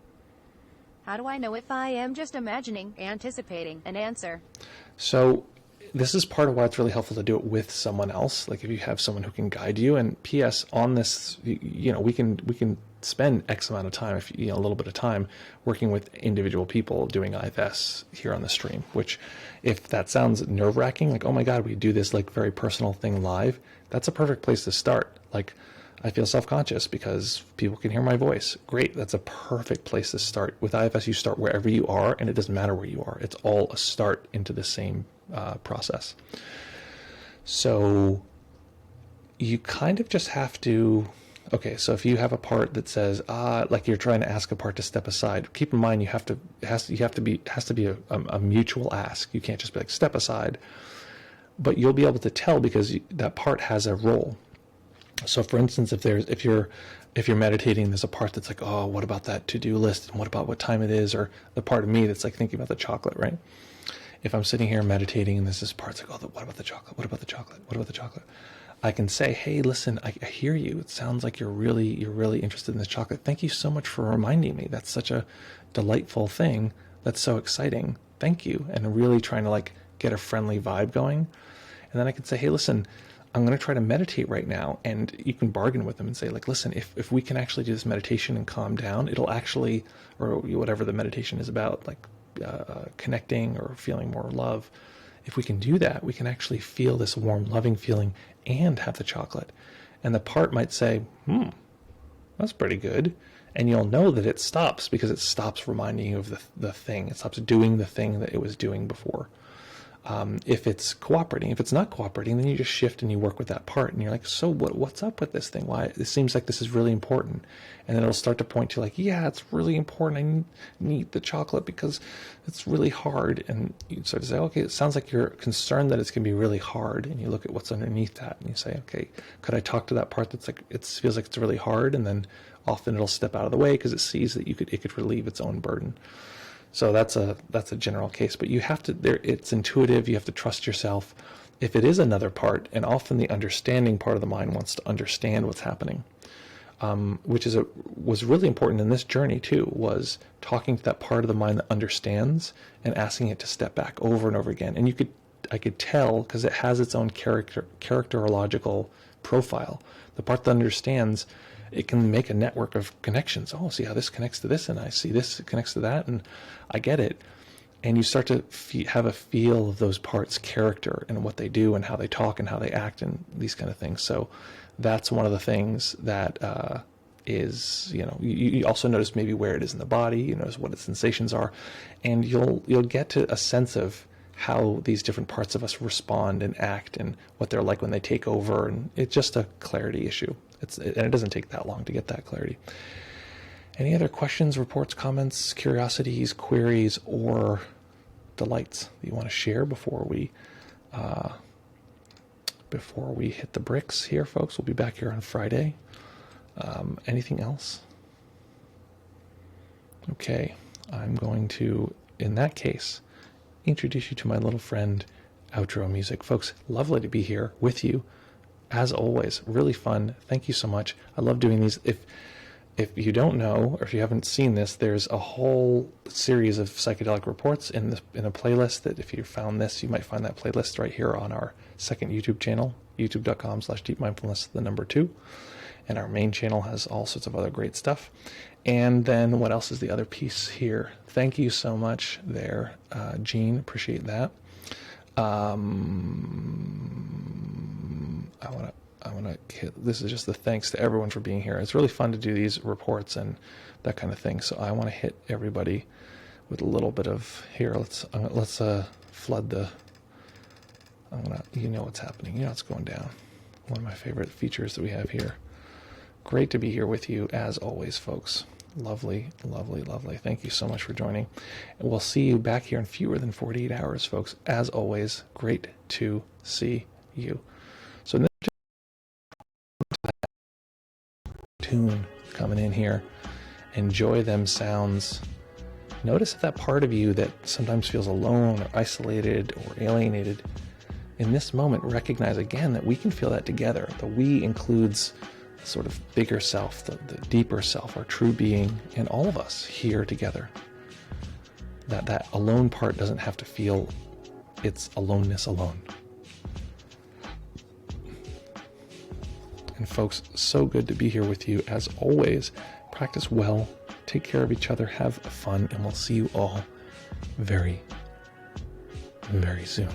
How do I know if I am just imagining, anticipating an answer? So this is part of why it's really helpful to do it with someone else. Like if you have someone who can guide you. And P.S. on this, we can spend X amount of time, if a little bit of time, working with individual people doing IFS here on the stream. Which, if that sounds nerve-wracking, like, oh my God, we do this like very personal thing live, that's a perfect place to start. Like, I feel self-conscious because people can hear my voice. Great, that's a perfect place to start. With IFS, you start wherever you are, and it doesn't matter where you are. It's all a start into the same process. So you kind of just have to, okay, so if you have a part that says, like you're trying to ask a part to step aside, keep in mind it has to be a mutual ask. You can't just be like, step aside. But you'll be able to tell because that part has a role. So for instance, if you're meditating, there's a part that's like, oh, what about that to-do list, and what about what time it is, or the part of me that's like thinking about the chocolate, right? If I'm sitting here meditating and there's this part that's like, oh, what about the chocolate? What about the chocolate? What about the chocolate? I can say, hey, listen, I hear you. It sounds like you're really interested in this chocolate. Thank you so much for reminding me. That's such a delightful thing. That's so exciting. Thank you. And really trying to like get a friendly vibe going. And then I can say, hey, listen, I'm going to try to meditate right now. And you can bargain with them and say, like, listen, if we can actually do this meditation and calm down, it'll actually, or whatever the meditation is about, like connecting or feeling more love. If we can do that, we can actually feel this warm, loving feeling and have the chocolate. And the part might say, that's pretty good. And you'll know that it stops because it stops reminding you of the thing. It stops doing the thing that it was doing before. If it's cooperating. If it's not cooperating, then you just shift and you work with that part. And you're like, so what's up with this thing? Why? It seems like this is really important. And then it'll start to point to like, yeah, it's really important. I need the chocolate because it's really hard. And you start to say, okay, it sounds like you're concerned that it's going to be really hard. And you look at what's underneath that and you say, okay, could I talk to that part that's like, it feels like it's really hard? And then often it'll step out of the way because it sees that it could relieve its own burden. So that's a general case, but you have to, it's intuitive, you have to trust yourself. If it is another part, and often the understanding part of the mind wants to understand what's happening, which was really important in this journey too, was talking to that part of the mind that understands and asking it to step back over and over again. And I could tell, because it has its own characterological profile. The part that understands, it can make a network of connections. Oh, see how this connects to this, and I see this connects to that, and I get it. And you start to have a feel of those parts' character and what they do and how they talk and how they act and these kind of things. So that's one of the things that is, you also notice maybe where it is in the body, you notice what its sensations are, and you'll get to a sense of how these different parts of us respond and act and what they're like when they take over. And it's just a clarity issue. And it doesn't take that long to get that clarity. Any other questions, reports, comments, curiosities, queries, or delights that you want to share before we hit the bricks here, folks? We'll be back here on Friday. Anything else? Okay, I'm going to, in that case, introduce you to my little friend, Outro Music. Folks, lovely to be here with you. As always, really fun. Thank you so much. I love doing these. If you don't know, or if you haven't seen this, there's a whole series of psychedelic reports in a playlist that if you found this, you might find that playlist right here on our second YouTube channel, youtube.com/deepmindfulness2. And our main channel has all sorts of other great stuff. And then what else is the other piece here? Thank you so much there, Gene. Appreciate that. I want to hit, this is just the thanks to everyone for being here. It's really fun to do these reports and that kind of thing. So I want to hit everybody with a little bit of, here, let's flood the, you know what's happening. You know what's going down. One of my favorite features that we have here. Great to be here with you as always, folks. Lovely, lovely, lovely. Thank you so much for joining. And we'll see you back here in fewer than 48 hours, folks. As always, great to see you. So tune coming in here. Enjoy them sounds. Notice if that part of you that sometimes feels alone or isolated or alienated, in this moment, recognize again that we can feel that together. The we includes the sort of bigger self, the deeper self, our true being, and all of us here together. That alone part doesn't have to feel its aloneness alone. And folks, so good to be here with you. As always, practice well, take care of each other, have fun, and we'll see you all very, very soon.